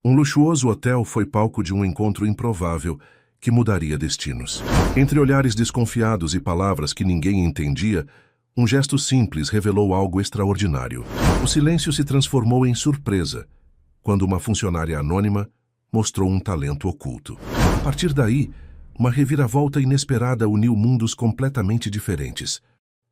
Um luxuoso hotel foi palco de um encontro improvável que mudaria destinos. Entre olhares desconfiados e palavras que ninguém entendia, um gesto simples revelou algo extraordinário. O silêncio se transformou em surpresa, quando uma funcionária anônima mostrou um talento oculto. A partir daí, uma reviravolta inesperada uniu mundos completamente diferentes.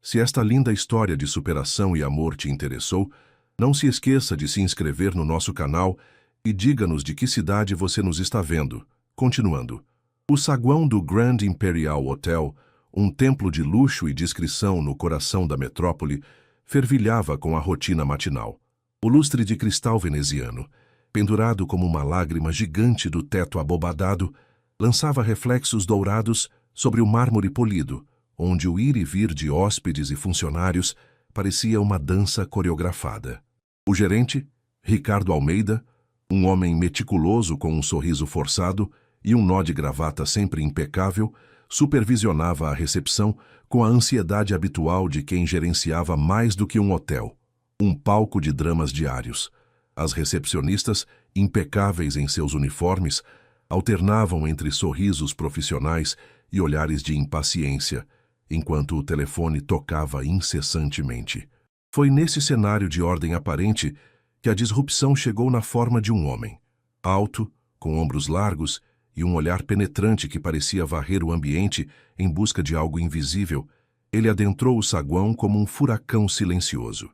Se esta linda história de superação e amor te interessou, não se esqueça de se inscrever no nosso canal e diga-nos de que cidade você nos está vendo. Continuando. O saguão do Grand Imperial Hotel, um templo de luxo e discrição no coração da metrópole, fervilhava com a rotina matinal. O lustre de cristal veneziano, pendurado como uma lágrima gigante do teto abobadado, lançava reflexos dourados sobre o mármore polido, onde o ir e vir de hóspedes e funcionários parecia uma dança coreografada. O gerente, Ricardo Almeida, um homem meticuloso com um sorriso forçado e um nó de gravata sempre impecável, supervisionava a recepção com a ansiedade habitual de quem gerenciava mais do que um hotel, um palco de dramas diários. As recepcionistas, impecáveis em seus uniformes, alternavam entre sorrisos profissionais e olhares de impaciência, enquanto o telefone tocava incessantemente. Foi nesse cenário de ordem aparente que a disrupção chegou na forma de um homem, alto, com ombros largos e um olhar penetrante que parecia varrer o ambiente em busca de algo invisível. Ele adentrou o saguão como um furacão silencioso.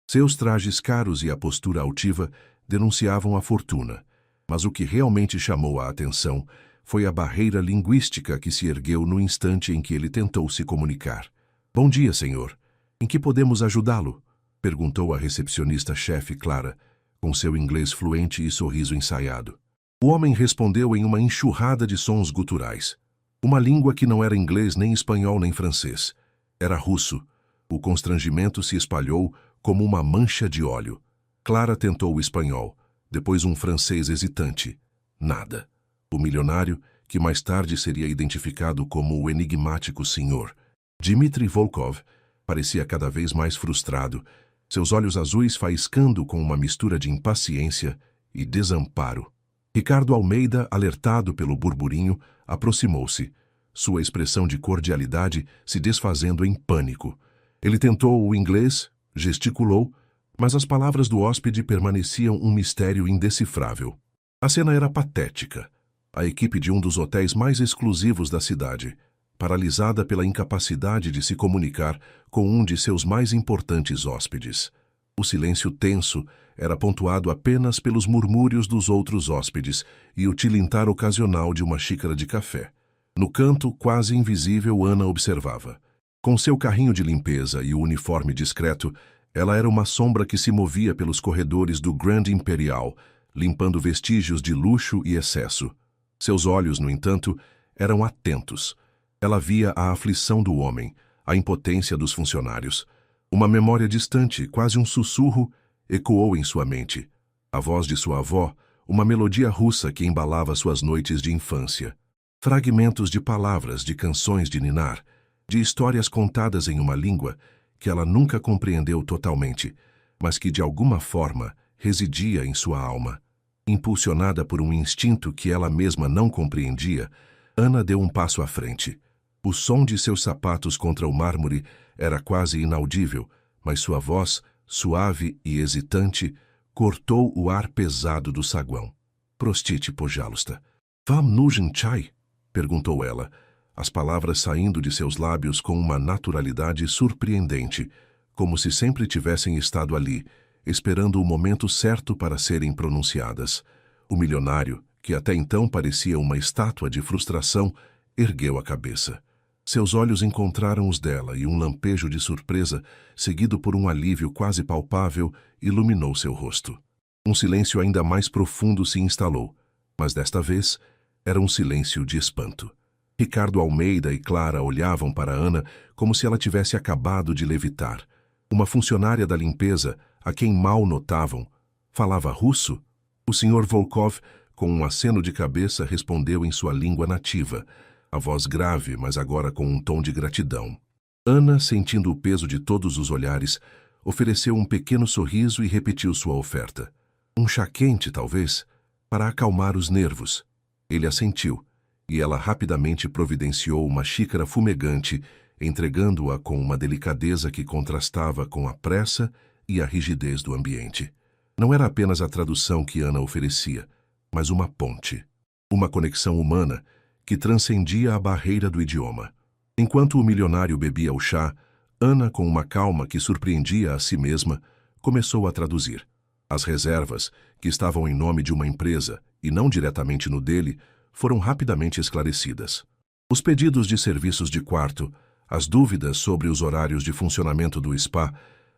Seus trajes caros e a postura altiva denunciavam a fortuna, mas o que realmente chamou a atenção foi a barreira linguística que se ergueu no instante em que ele tentou se comunicar. "Bom dia, senhor. Em que podemos ajudá-lo?" perguntou a recepcionista-chefe Clara, com seu inglês fluente e sorriso ensaiado. O homem respondeu em uma enxurrada de sons guturais. Uma língua que não era inglês, nem espanhol, nem francês. Era russo. O constrangimento se espalhou como uma mancha de óleo. Clara tentou o espanhol, depois um francês hesitante. Nada. O milionário, que mais tarde seria identificado como o enigmático senhor Dmitry Volkov, parecia cada vez mais frustrado, seus olhos azuis faiscando com uma mistura de impaciência e desamparo. Ricardo Almeida, alertado pelo burburinho, aproximou-se, sua expressão de cordialidade se desfazendo em pânico. Ele tentou o inglês, gesticulou, mas as palavras do hóspede permaneciam um mistério indecifrável. A cena era patética. A equipe de um dos hotéis mais exclusivos da cidade, paralisada pela incapacidade de se comunicar com um de seus mais importantes hóspedes. O silêncio tenso era pontuado apenas pelos murmúrios dos outros hóspedes e o tilintar ocasional de uma xícara de café. No canto, quase invisível, Ana observava. Com seu carrinho de limpeza e o uniforme discreto, ela era uma sombra que se movia pelos corredores do Grand Imperial, limpando vestígios de luxo e excesso. Seus olhos, no entanto, eram atentos. Ela via a aflição do homem, a impotência dos funcionários. Uma memória distante, quase um sussurro, ecoou em sua mente. A voz de sua avó, uma melodia russa que embalava suas noites de infância. Fragmentos de palavras, de canções de ninar, de histórias contadas em uma língua que ela nunca compreendeu totalmente, mas que de alguma forma residia em sua alma. Impulsionada por um instinto que ela mesma não compreendia, Ana deu um passo à frente. O som de seus sapatos contra o mármore era quase inaudível, mas sua voz, suave e hesitante, cortou o ar pesado do saguão. "Prostite, pojalusta. Vam nujen chai?" perguntou ela, as palavras saindo de seus lábios com uma naturalidade surpreendente, como se sempre tivessem estado ali, esperando o momento certo para serem pronunciadas. O milionário, que até então parecia uma estátua de frustração, ergueu a cabeça. Seus olhos encontraram os dela e um lampejo de surpresa, seguido por um alívio quase palpável, iluminou seu rosto. Um silêncio ainda mais profundo se instalou, mas desta vez era um silêncio de espanto. Ricardo Almeida e Clara olhavam para Ana como se ela tivesse acabado de levitar. Uma funcionária da limpeza, a quem mal notavam, falava russo? O Sr. Volkov, com um aceno de cabeça, respondeu em sua língua nativa, a voz grave, mas agora com um tom de gratidão. Ana, sentindo o peso de todos os olhares, ofereceu um pequeno sorriso e repetiu sua oferta. "Um chá quente, talvez?" para acalmar os nervos. Ele assentiu, e ela rapidamente providenciou uma xícara fumegante, entregando-a com uma delicadeza que contrastava com a pressa e a rigidez do ambiente. Não era apenas a tradução que Ana oferecia, mas uma ponte. Uma conexão humana que transcendia a barreira do idioma. Enquanto o milionário bebia o chá, Ana, com uma calma que surpreendia a si mesma, começou a traduzir. As reservas, que estavam em nome de uma empresa e não diretamente no dele, foram rapidamente esclarecidas. Os pedidos de serviços de quarto, as dúvidas sobre os horários de funcionamento do spa,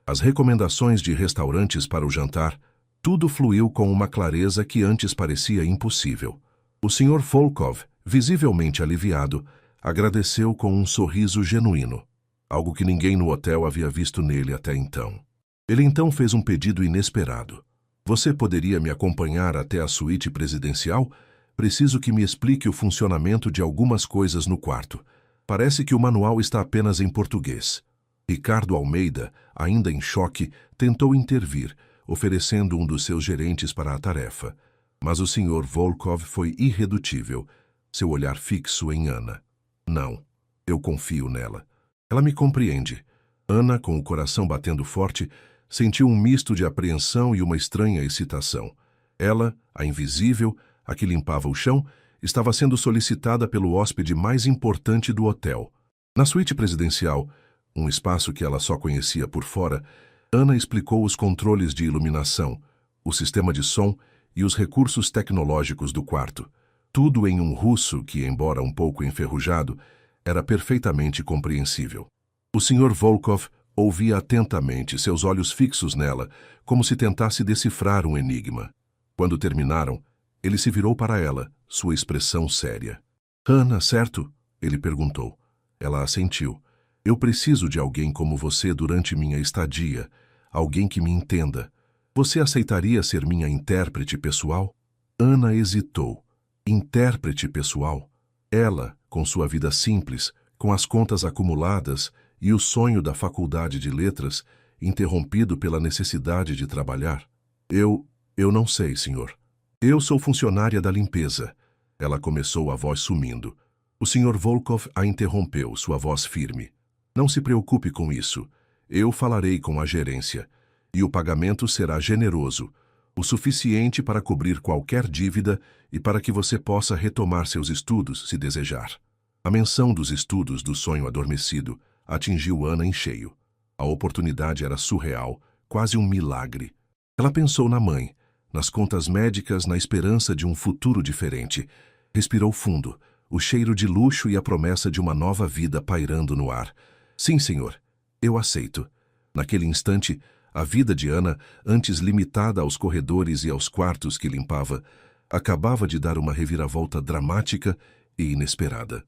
as recomendações de restaurantes para o jantar, tudo fluiu com uma clareza que antes parecia impossível. O Sr. Volkov, visivelmente aliviado, agradeceu com um sorriso genuíno, algo que ninguém no hotel havia visto nele até então. Ele então fez um pedido inesperado. Você poderia me acompanhar até a suíte presidencial? Preciso que me explique o funcionamento de algumas coisas no quarto. Parece que o manual está apenas em português. Ricardo Almeida, ainda em choque, tentou intervir, oferecendo um dos seus gerentes para a tarefa. Mas o Sr. Volkov foi irredutível, seu olhar fixo em Ana. Não, eu confio nela. Ela me compreende. Ana, com o coração batendo forte, sentiu um misto de apreensão e uma estranha excitação. Ela, a invisível, a que limpava o chão, estava sendo solicitada pelo hóspede mais importante do hotel. Na suíte presidencial, um espaço que ela só conhecia por fora, Ana explicou os controles de iluminação, o sistema de som e os recursos tecnológicos do quarto. Tudo em um russo que, embora um pouco enferrujado, era perfeitamente compreensível. O Sr. Volkov ouvia atentamente, seus olhos fixos nela, como se tentasse decifrar um enigma. Quando terminaram, ele se virou para ela, sua expressão séria. Ana, certo? Ele perguntou. Ela assentiu. Eu preciso de alguém como você durante minha estadia, alguém que me entenda. Você aceitaria ser minha intérprete pessoal? Ana hesitou. Intérprete pessoal? Ela, com sua vida simples, com as contas acumuladas e o sonho da faculdade de letras, interrompido pela necessidade de trabalhar. Eu não sei, senhor. Eu sou funcionária da limpeza. Ela começou, a voz sumindo. O Sr. Volkov a interrompeu, sua voz firme. Não se preocupe com isso. Eu falarei com a gerência. E o pagamento será generoso, o suficiente para cobrir qualquer dívida e para que você possa retomar seus estudos, se desejar. A menção dos estudos do sonho adormecido atingiu Ana em cheio. A oportunidade era surreal, quase um milagre. Ela pensou na mãe, nas contas médicas, na esperança de um futuro diferente. Respirou fundo, o cheiro de luxo e a promessa de uma nova vida pairando no ar. Sim, senhor, eu aceito. Naquele instante, a vida de Ana, antes limitada aos corredores e aos quartos que limpava, acabava de dar uma reviravolta dramática e inesperada.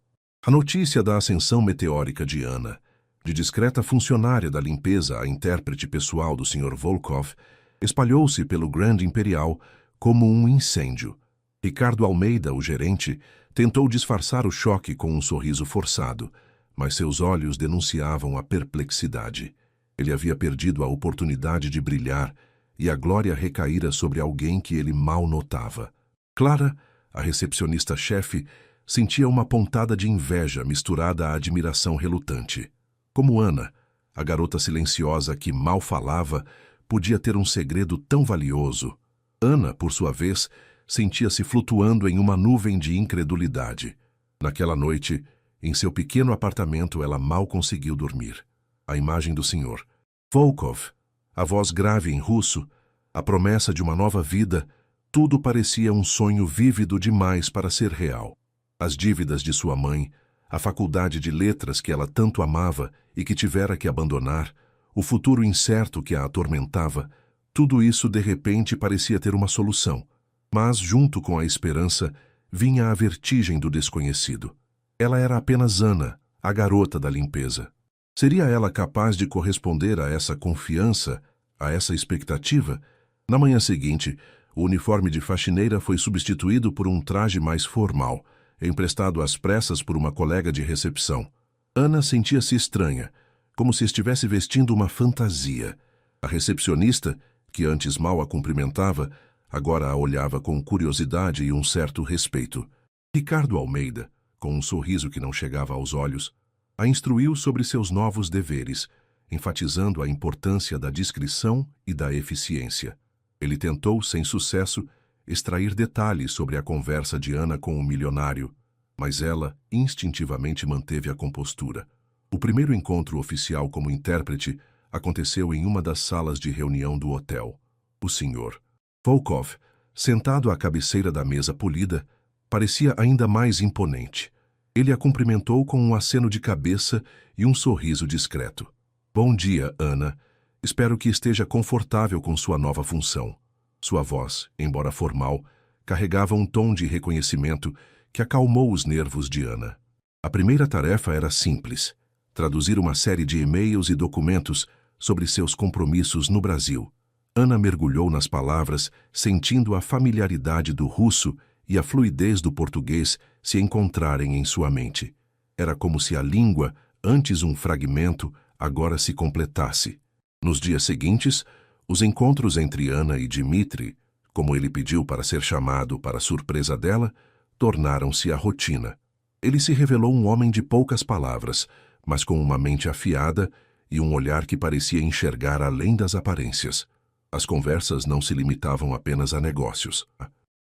A notícia da ascensão meteórica de Ana, de discreta funcionária da limpeza a intérprete pessoal do Sr. Volkov, espalhou-se pelo Grand Imperial como um incêndio. Ricardo Almeida, o gerente, tentou disfarçar o choque com um sorriso forçado, mas seus olhos denunciavam a perplexidade. Ele havia perdido a oportunidade de brilhar e a glória recaíra sobre alguém que ele mal notava. Clara, a recepcionista-chefe, sentia uma pontada de inveja misturada à admiração relutante. Como Ana, a garota silenciosa que mal falava, podia ter um segredo tão valioso. Ana, por sua vez, sentia-se flutuando em uma nuvem de incredulidade. Naquela noite, em seu pequeno apartamento, ela mal conseguiu dormir. A imagem do Sr. Volkov, a voz grave em russo, a promessa de uma nova vida, tudo parecia um sonho vívido demais para ser real. As dívidas de sua mãe, a faculdade de letras que ela tanto amava e que tivera que abandonar, o futuro incerto que a atormentava, tudo isso de repente parecia ter uma solução. Mas, junto com a esperança, vinha a vertigem do desconhecido. Ela era apenas Ana, a garota da limpeza. Seria ela capaz de corresponder a essa confiança, a essa expectativa? Na manhã seguinte, o uniforme de faxineira foi substituído por um traje mais formal, emprestado às pressas por uma colega de recepção. Ana sentia-se estranha, como se estivesse vestindo uma fantasia. A recepcionista, que antes mal a cumprimentava, agora a olhava com curiosidade e um certo respeito. Ricardo Almeida, com um sorriso que não chegava aos olhos, a instruiu sobre seus novos deveres, enfatizando a importância da discrição e da eficiência. Ele tentou, sem sucesso, extrair detalhes sobre a conversa de Ana com o milionário, mas ela instintivamente manteve a compostura. O primeiro encontro oficial como intérprete aconteceu em uma das salas de reunião do hotel. O Sr. Volkov, sentado à cabeceira da mesa polida, parecia ainda mais imponente. Ele a cumprimentou com um aceno de cabeça e um sorriso discreto. Bom dia, Ana. Espero que esteja confortável com sua nova função. Sua voz, embora formal, carregava um tom de reconhecimento que acalmou os nervos de Ana. A primeira tarefa era simples: traduzir uma série de e-mails e documentos sobre seus compromissos no Brasil. Ana mergulhou nas palavras, sentindo a familiaridade do russo e a fluidez do português se encontrarem em sua mente. Era como se a língua, antes um fragmento, agora se completasse. Nos dias seguintes, os encontros entre Ana e Dmitri, como ele pediu para ser chamado para surpresa dela, tornaram-se a rotina. Ele se revelou um homem de poucas palavras, mas com uma mente afiada e um olhar que parecia enxergar além das aparências. As conversas não se limitavam apenas a negócios.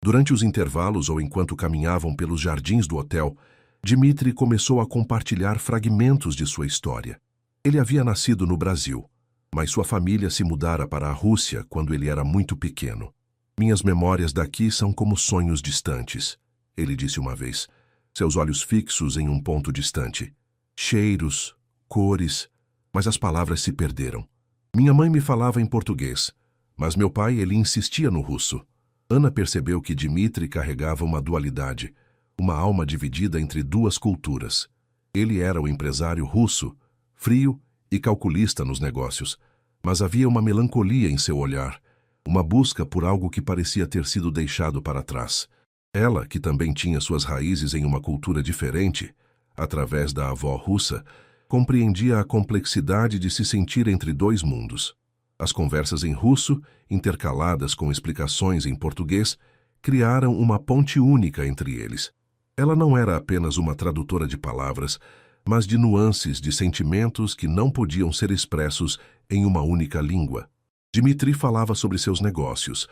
Durante os intervalos ou enquanto caminhavam pelos jardins do hotel, Dmitri começou a compartilhar fragmentos de sua história. Ele havia nascido no Brasil, mas sua família se mudara para a Rússia quando ele era muito pequeno. Minhas memórias daqui são como sonhos distantes, ele disse uma vez, seus olhos fixos em um ponto distante. Cheiros, cores, mas as palavras se perderam. Minha mãe me falava em português, mas meu pai, ele insistia no russo. Ana percebeu que Dmitri carregava uma dualidade, uma alma dividida entre duas culturas. Ele era o empresário russo, frio e calculista nos negócios, mas havia uma melancolia em seu olhar, uma busca por algo que parecia ter sido deixado para trás. Ela, que também tinha suas raízes em uma cultura diferente, através da avó russa, compreendia a complexidade de se sentir entre dois mundos. As conversas em russo, intercaladas com explicações em português, criaram uma ponte única entre eles. Ela não era apenas uma tradutora de palavras, mas de nuances de sentimentos que não podiam ser expressos em uma única língua. Dmitri falava sobre seus negócios,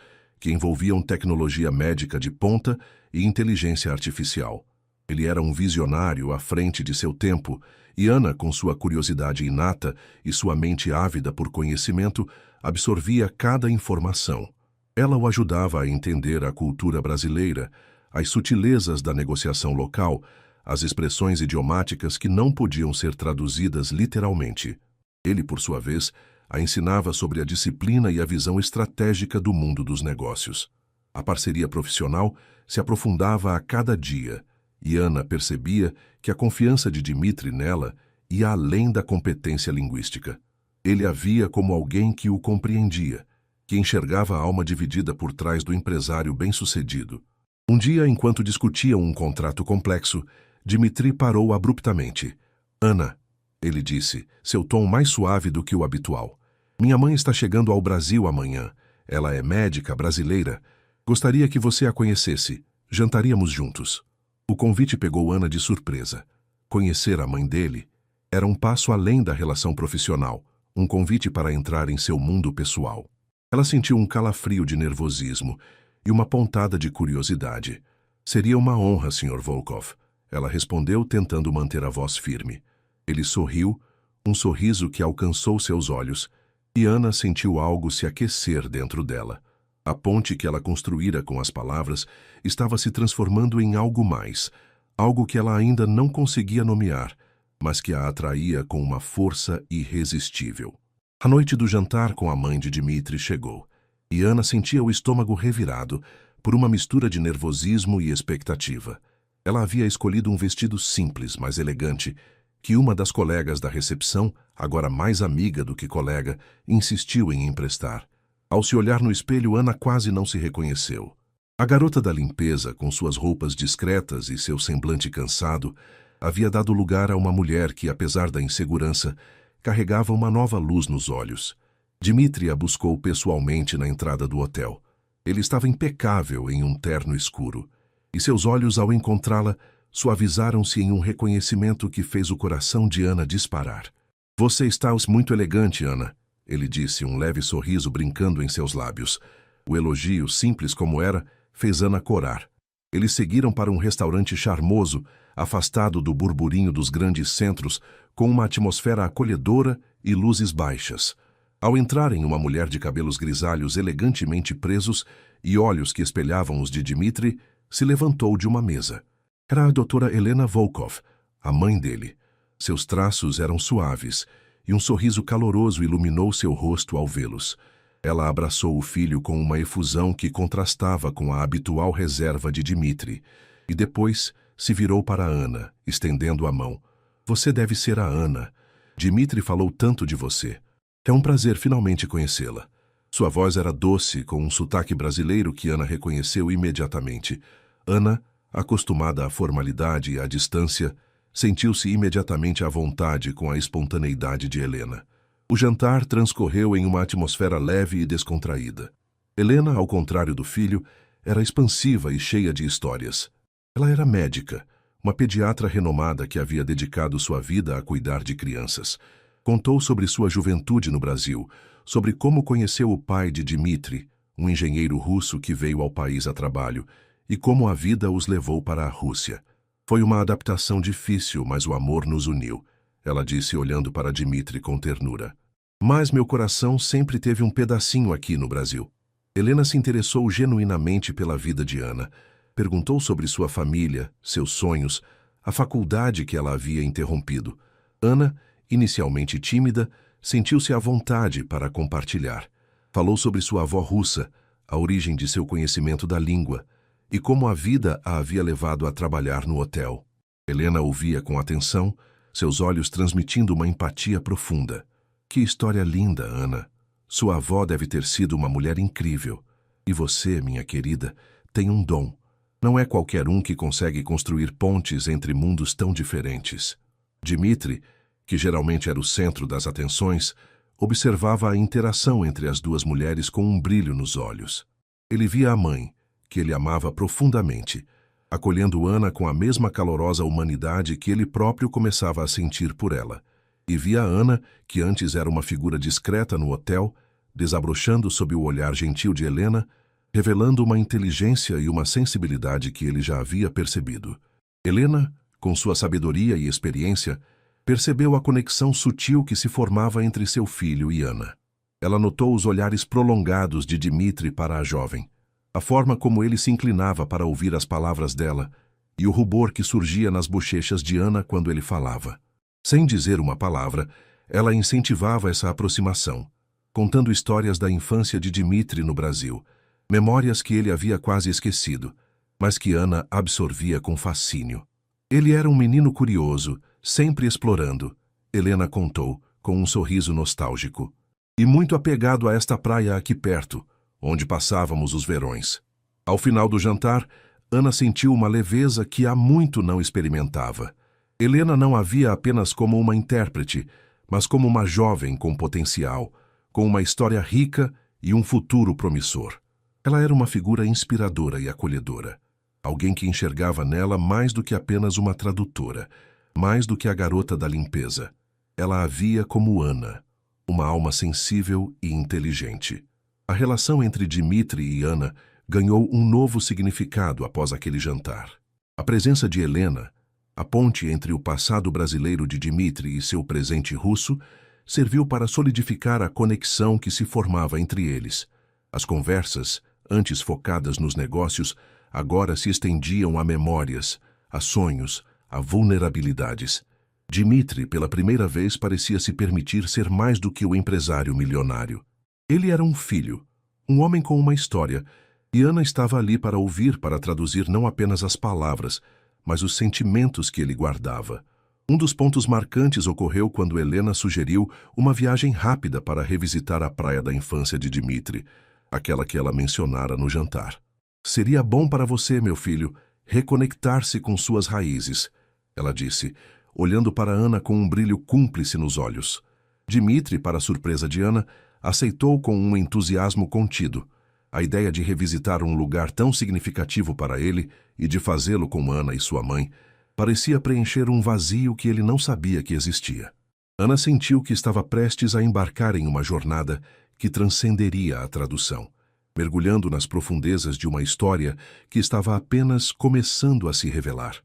que envolviam tecnologia médica de ponta e inteligência artificial. Ele era um visionário à frente de seu tempo, e Ana, com sua curiosidade inata e sua mente ávida por conhecimento, absorvia cada informação. Ela o ajudava a entender a cultura brasileira, as sutilezas da negociação local, as expressões idiomáticas que não podiam ser traduzidas literalmente. Ele, por sua vez, a ensinava sobre a disciplina e a visão estratégica do mundo dos negócios. A parceria profissional se aprofundava a cada dia, e Ana percebia que a confiança de Dmitri nela ia além da competência linguística. Ele a via como alguém que o compreendia, que enxergava a alma dividida por trás do empresário bem-sucedido. Um dia, enquanto discutiam um contrato complexo, Dmitri parou abruptamente. Ana, ele disse, seu tom mais suave do que o habitual. Minha mãe está chegando ao Brasil amanhã. Ela é médica brasileira. Gostaria que você a conhecesse. Jantaríamos juntos. O convite pegou Ana de surpresa. Conhecer a mãe dele era um passo além da relação profissional, um convite para entrar em seu mundo pessoal. Ela sentiu um calafrio de nervosismo e uma pontada de curiosidade. Seria uma honra, Sr. Volkov. Ela respondeu, tentando manter a voz firme. Ele sorriu, um sorriso que alcançou seus olhos, e Ana sentiu algo se aquecer dentro dela. A ponte que ela construíra com as palavras estava se transformando em algo mais, algo que ela ainda não conseguia nomear, mas que a atraía com uma força irresistível. A noite do jantar com a mãe de Dmitri chegou, e Ana sentia o estômago revirado por uma mistura de nervosismo e expectativa. Ela havia escolhido um vestido simples, mas elegante, que uma das colegas da recepção, agora mais amiga do que colega, insistiu em emprestar. Ao se olhar no espelho, Ana quase não se reconheceu. A garota da limpeza, com suas roupas discretas e seu semblante cansado, havia dado lugar a uma mulher que, apesar da insegurança, carregava uma nova luz nos olhos. Dmitri a buscou pessoalmente na entrada do hotel. Ele estava impecável em um terno escuro, e seus olhos, ao encontrá-la, suavizaram-se em um reconhecimento que fez o coração de Ana disparar. Você está muito elegante, Ana, ele disse, um leve sorriso brincando em seus lábios. O elogio, simples como era, fez Ana corar. Eles seguiram para um restaurante charmoso, afastado do burburinho dos grandes centros, com uma atmosfera acolhedora e luzes baixas. Ao entrarem, uma mulher de cabelos grisalhos elegantemente presos e olhos que espelhavam os de Dmitri se levantou de uma mesa. Era a doutora Helena Volkov, a mãe dele. Seus traços eram suaves, e um sorriso caloroso iluminou seu rosto ao vê-los. Ela abraçou o filho com uma efusão que contrastava com a habitual reserva de Dmitri, e depois se virou para Ana, estendendo a mão. Você deve ser a Ana. Dmitri falou tanto de você. É um prazer finalmente conhecê-la. Sua voz era doce, com um sotaque brasileiro que Ana reconheceu imediatamente. Ana, acostumada à formalidade e à distância, sentiu-se imediatamente à vontade com a espontaneidade de Helena. O jantar transcorreu em uma atmosfera leve e descontraída. Helena, ao contrário do filho, era expansiva e cheia de histórias. Ela era médica, uma pediatra renomada que havia dedicado sua vida a cuidar de crianças. Contou sobre sua juventude no Brasil, sobre como conheceu o pai de Dmitri, um engenheiro russo que veio ao país a trabalho, e como a vida os levou para a Rússia. Foi uma adaptação difícil, mas o amor nos uniu, ela disse olhando para Dmitri com ternura. Mas meu coração sempre teve um pedacinho aqui no Brasil. Helena se interessou genuinamente pela vida de Ana. Perguntou sobre sua família, seus sonhos, a faculdade que ela havia interrompido. Ana, inicialmente tímida, sentiu-se à vontade para compartilhar. Falou sobre sua avó russa, a origem de seu conhecimento da língua, e como a vida a havia levado a trabalhar no hotel. Helena ouvia com atenção, seus olhos transmitindo uma empatia profunda. Que história linda, Ana. Sua avó deve ter sido uma mulher incrível. E você, minha querida, tem um dom. Não é qualquer um que consegue construir pontes entre mundos tão diferentes. Dmitri, que geralmente era o centro das atenções, observava a interação entre as duas mulheres com um brilho nos olhos. Ele via a mãe, que ele amava profundamente, acolhendo Ana com a mesma calorosa humanidade que ele próprio começava a sentir por ela. E via Ana, que antes era uma figura discreta no hotel, desabrochando sob o olhar gentil de Helena, revelando uma inteligência e uma sensibilidade que ele já havia percebido. Helena, com sua sabedoria e experiência, percebeu a conexão sutil que se formava entre seu filho e Ana. Ela notou os olhares prolongados de Dmitri para a jovem, a forma como ele se inclinava para ouvir as palavras dela e o rubor que surgia nas bochechas de Ana quando ele falava. Sem dizer uma palavra, ela incentivava essa aproximação, contando histórias da infância de Dmitri no Brasil, memórias que ele havia quase esquecido, mas que Ana absorvia com fascínio. Ele era um menino curioso, sempre explorando, Helena contou, com um sorriso nostálgico. E muito apegado a esta praia aqui perto, onde passávamos os verões. Ao final do jantar, Ana sentiu uma leveza que há muito não experimentava. Helena não a via apenas como uma intérprete, mas como uma jovem com potencial, com uma história rica e um futuro promissor. Ela era uma figura inspiradora e acolhedora, alguém que enxergava nela mais do que apenas uma tradutora, mais do que a garota da limpeza. Ela a via como Ana, uma alma sensível e inteligente. A relação entre Dmitri e Ana ganhou um novo significado após aquele jantar. A presença de Helena, a ponte entre o passado brasileiro de Dmitri e seu presente russo, serviu para solidificar a conexão que se formava entre eles. As conversas, antes focadas nos negócios, agora se estendiam a memórias, a sonhos, a vulnerabilidades. Dmitri, pela primeira vez, parecia se permitir ser mais do que o empresário milionário. Ele era um filho, um homem com uma história, e Ana estava ali para ouvir, para traduzir não apenas as palavras, mas os sentimentos que ele guardava. Um dos pontos marcantes ocorreu quando Helena sugeriu uma viagem rápida para revisitar a praia da infância de Dmitri, aquela que ela mencionara no jantar. Seria bom para você, meu filho, reconectar-se com suas raízes, ela disse, olhando para Ana com um brilho cúmplice nos olhos. Dmitri, para a surpresa de Ana, aceitou com um entusiasmo contido. A ideia de revisitar um lugar tão significativo para ele e de fazê-lo com Ana e sua mãe parecia preencher um vazio que ele não sabia que existia. Ana sentiu que estava prestes a embarcar em uma jornada que transcenderia a tradução, mergulhando nas profundezas de uma história que estava apenas começando a se revelar.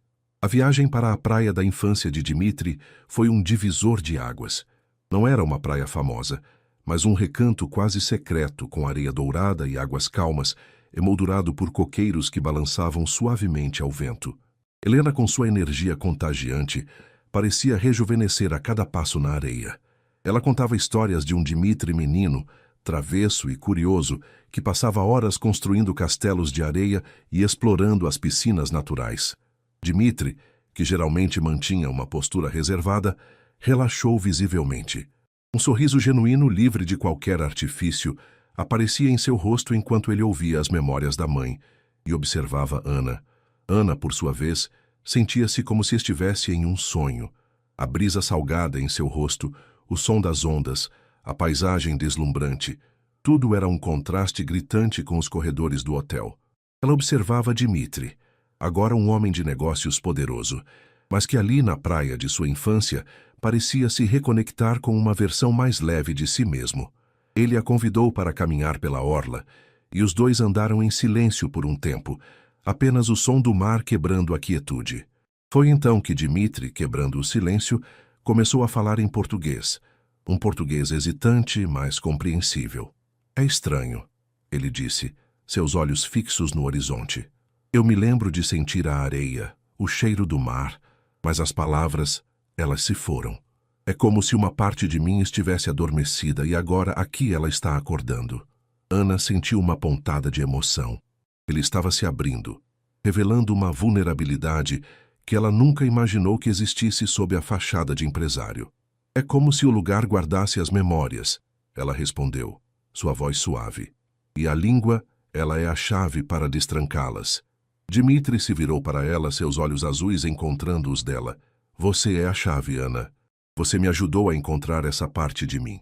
A viagem para a praia da infância de Dmitri foi um divisor de águas. Não era uma praia famosa, mas um recanto quase secreto com areia dourada e águas calmas, emoldurado por coqueiros que balançavam suavemente ao vento. Helena, com sua energia contagiante, parecia rejuvenescer a cada passo na areia. Ela contava histórias de um Dmitri menino, travesso e curioso, que passava horas construindo castelos de areia e explorando as piscinas naturais. Dmitri, que geralmente mantinha uma postura reservada, relaxou visivelmente. Um sorriso genuíno, livre de qualquer artifício, aparecia em seu rosto enquanto ele ouvia as memórias da mãe e observava Ana. Ana, por sua vez, sentia-se como se estivesse em um sonho. A brisa salgada em seu rosto, o som das ondas, a paisagem deslumbrante, tudo era um contraste gritante com os corredores do hotel. Ela observava Dmitri, agora um homem de negócios poderoso, mas que ali na praia de sua infância parecia se reconectar com uma versão mais leve de si mesmo. Ele a convidou para caminhar pela orla, e os dois andaram em silêncio por um tempo, apenas o som do mar quebrando a quietude. Foi então que Dmitri, quebrando o silêncio, começou a falar em português, um português hesitante, mas compreensível. É estranho, ele disse, seus olhos fixos no horizonte. Eu me lembro de sentir a areia, o cheiro do mar, mas as palavras, elas se foram. É como se uma parte de mim estivesse adormecida e agora aqui ela está acordando. Ana sentiu uma pontada de emoção. Ele estava se abrindo, revelando uma vulnerabilidade que ela nunca imaginou que existisse sob a fachada de empresário. É como se o lugar guardasse as memórias, ela respondeu, sua voz suave. E a língua, ela é a chave para destrancá-las. Dmitri se virou para ela, seus olhos azuis encontrando os dela. Você é a chave, Ana. Você me ajudou a encontrar essa parte de mim.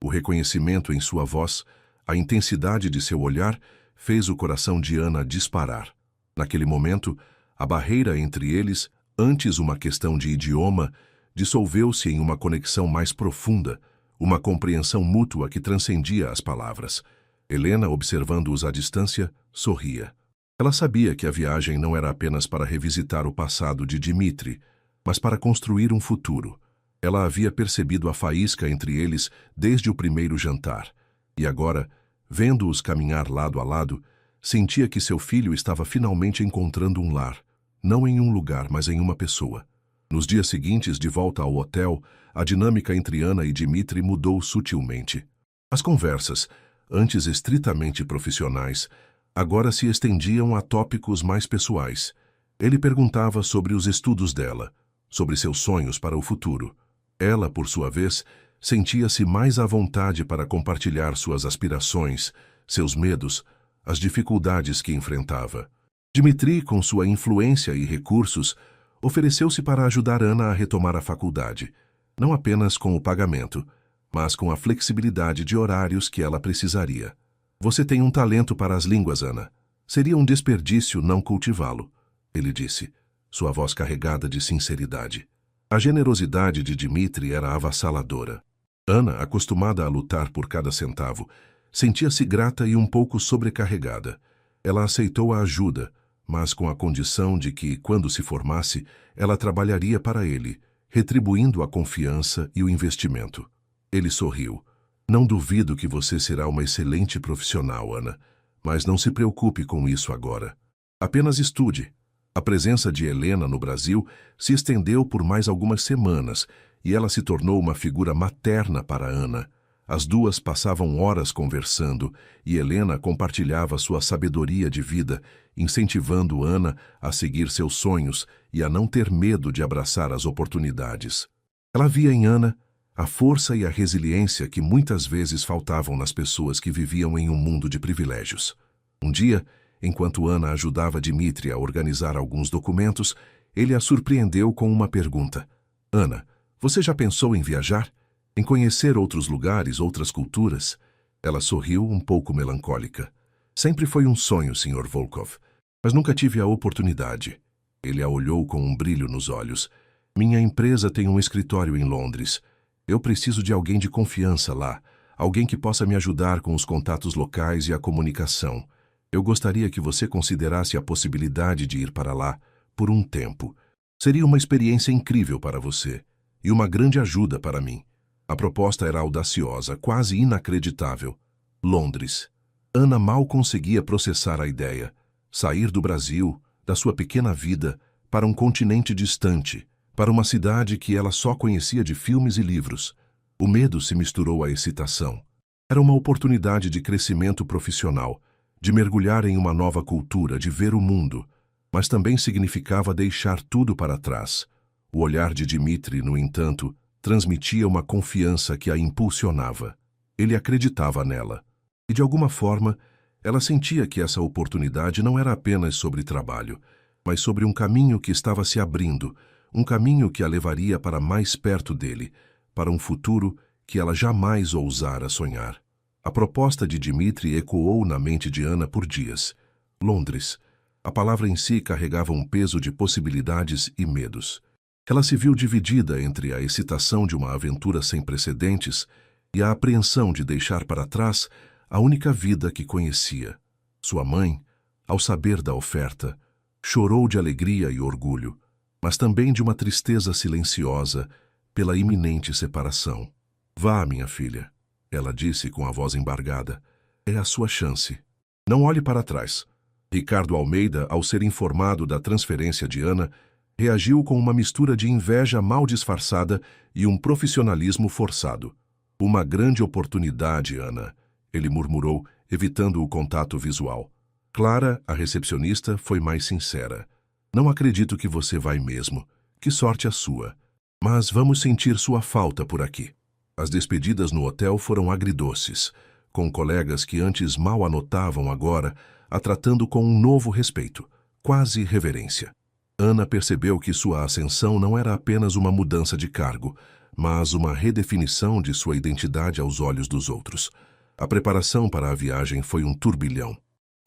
O reconhecimento em sua voz, a intensidade de seu olhar, fez o coração de Ana disparar. Naquele momento, a barreira entre eles, antes uma questão de idioma, dissolveu-se em uma conexão mais profunda, uma compreensão mútua que transcendia as palavras. Helena, observando-os à distância, sorria. Ela sabia que a viagem não era apenas para revisitar o passado de Dmitri, mas para construir um futuro. Ela havia percebido a faísca entre eles desde o primeiro jantar, e agora, vendo-os caminhar lado a lado, sentia que seu filho estava finalmente encontrando um lar, não em um lugar, mas em uma pessoa. Nos dias seguintes, de volta ao hotel, a dinâmica entre Ana e Dmitri mudou sutilmente. As conversas, antes estritamente profissionais, agora se estendiam a tópicos mais pessoais. Ele perguntava sobre os estudos dela, sobre seus sonhos para o futuro. Ela, por sua vez, sentia-se mais à vontade para compartilhar suas aspirações, seus medos, as dificuldades que enfrentava. Dmitri, com sua influência e recursos, ofereceu-se para ajudar Ana a retomar a faculdade, não apenas com o pagamento, mas com a flexibilidade de horários que ela precisaria. Você tem um talento para as línguas, Ana. Seria um desperdício não cultivá-lo, ele disse, sua voz carregada de sinceridade. A generosidade de Dmitri era avassaladora. Ana, acostumada a lutar por cada centavo, sentia-se grata e um pouco sobrecarregada. Ela aceitou a ajuda, mas com a condição de que, quando se formasse, ela trabalharia para ele, retribuindo a confiança e o investimento. Ele sorriu. Não duvido que você será uma excelente profissional, Ana, mas não se preocupe com isso agora. Apenas estude. A presença de Helena no Brasil se estendeu por mais algumas semanas e ela se tornou uma figura materna para Ana. As duas passavam horas conversando e Helena compartilhava sua sabedoria de vida, incentivando Ana a seguir seus sonhos e a não ter medo de abraçar as oportunidades. Ela via em Ana a força e a resiliência que muitas vezes faltavam nas pessoas que viviam em um mundo de privilégios. Um dia, enquanto Ana ajudava Dmitri a organizar alguns documentos, ele a surpreendeu com uma pergunta. Ana, você já pensou em viajar? Em conhecer outros lugares, outras culturas? Ela sorriu um pouco melancólica. Sempre foi um sonho, Sr. Volkov, mas nunca tive a oportunidade. Ele a olhou com um brilho nos olhos. Minha empresa tem um escritório em Londres. Eu preciso de alguém de confiança lá, alguém que possa me ajudar com os contatos locais e a comunicação. Eu gostaria que você considerasse a possibilidade de ir para lá por um tempo. Seria uma experiência incrível para você e uma grande ajuda para mim. A proposta era audaciosa, quase inacreditável. Londres. Ana mal conseguia processar a ideia. Sair do Brasil, da sua pequena vida, para um continente distante, para uma cidade que ela só conhecia de filmes e livros. O medo se misturou à excitação. Era uma oportunidade de crescimento profissional, de mergulhar em uma nova cultura, de ver o mundo, mas também significava deixar tudo para trás. O olhar de Dmitri, no entanto, transmitia uma confiança que a impulsionava. Ele acreditava nela. E, de alguma forma, ela sentia que essa oportunidade não era apenas sobre trabalho, mas sobre um caminho que estava se abrindo, um caminho que a levaria para mais perto dele, para um futuro que ela jamais ousara sonhar. A proposta de Dmitri ecoou na mente de Ana por dias. Londres. A palavra em si carregava um peso de possibilidades e medos. Ela se viu dividida entre a excitação de uma aventura sem precedentes e a apreensão de deixar para trás a única vida que conhecia. Sua mãe, ao saber da oferta, chorou de alegria e orgulho, mas também de uma tristeza silenciosa pela iminente separação. Vá, minha filha, ela disse com a voz embargada. É a sua chance. Não olhe para trás. Ricardo Almeida, ao ser informado da transferência de Ana, reagiu com uma mistura de inveja mal disfarçada e um profissionalismo forçado. Uma grande oportunidade, Ana, ele murmurou, evitando o contato visual. Clara, a recepcionista, foi mais sincera. Não acredito que você vai mesmo. Que sorte a sua. Mas vamos sentir sua falta por aqui. As despedidas no hotel foram agridoces, com colegas que antes mal a notavam agora, a tratando com um novo respeito, quase reverência. Ana percebeu que sua ascensão não era apenas uma mudança de cargo, mas uma redefinição de sua identidade aos olhos dos outros. A preparação para a viagem foi um turbilhão.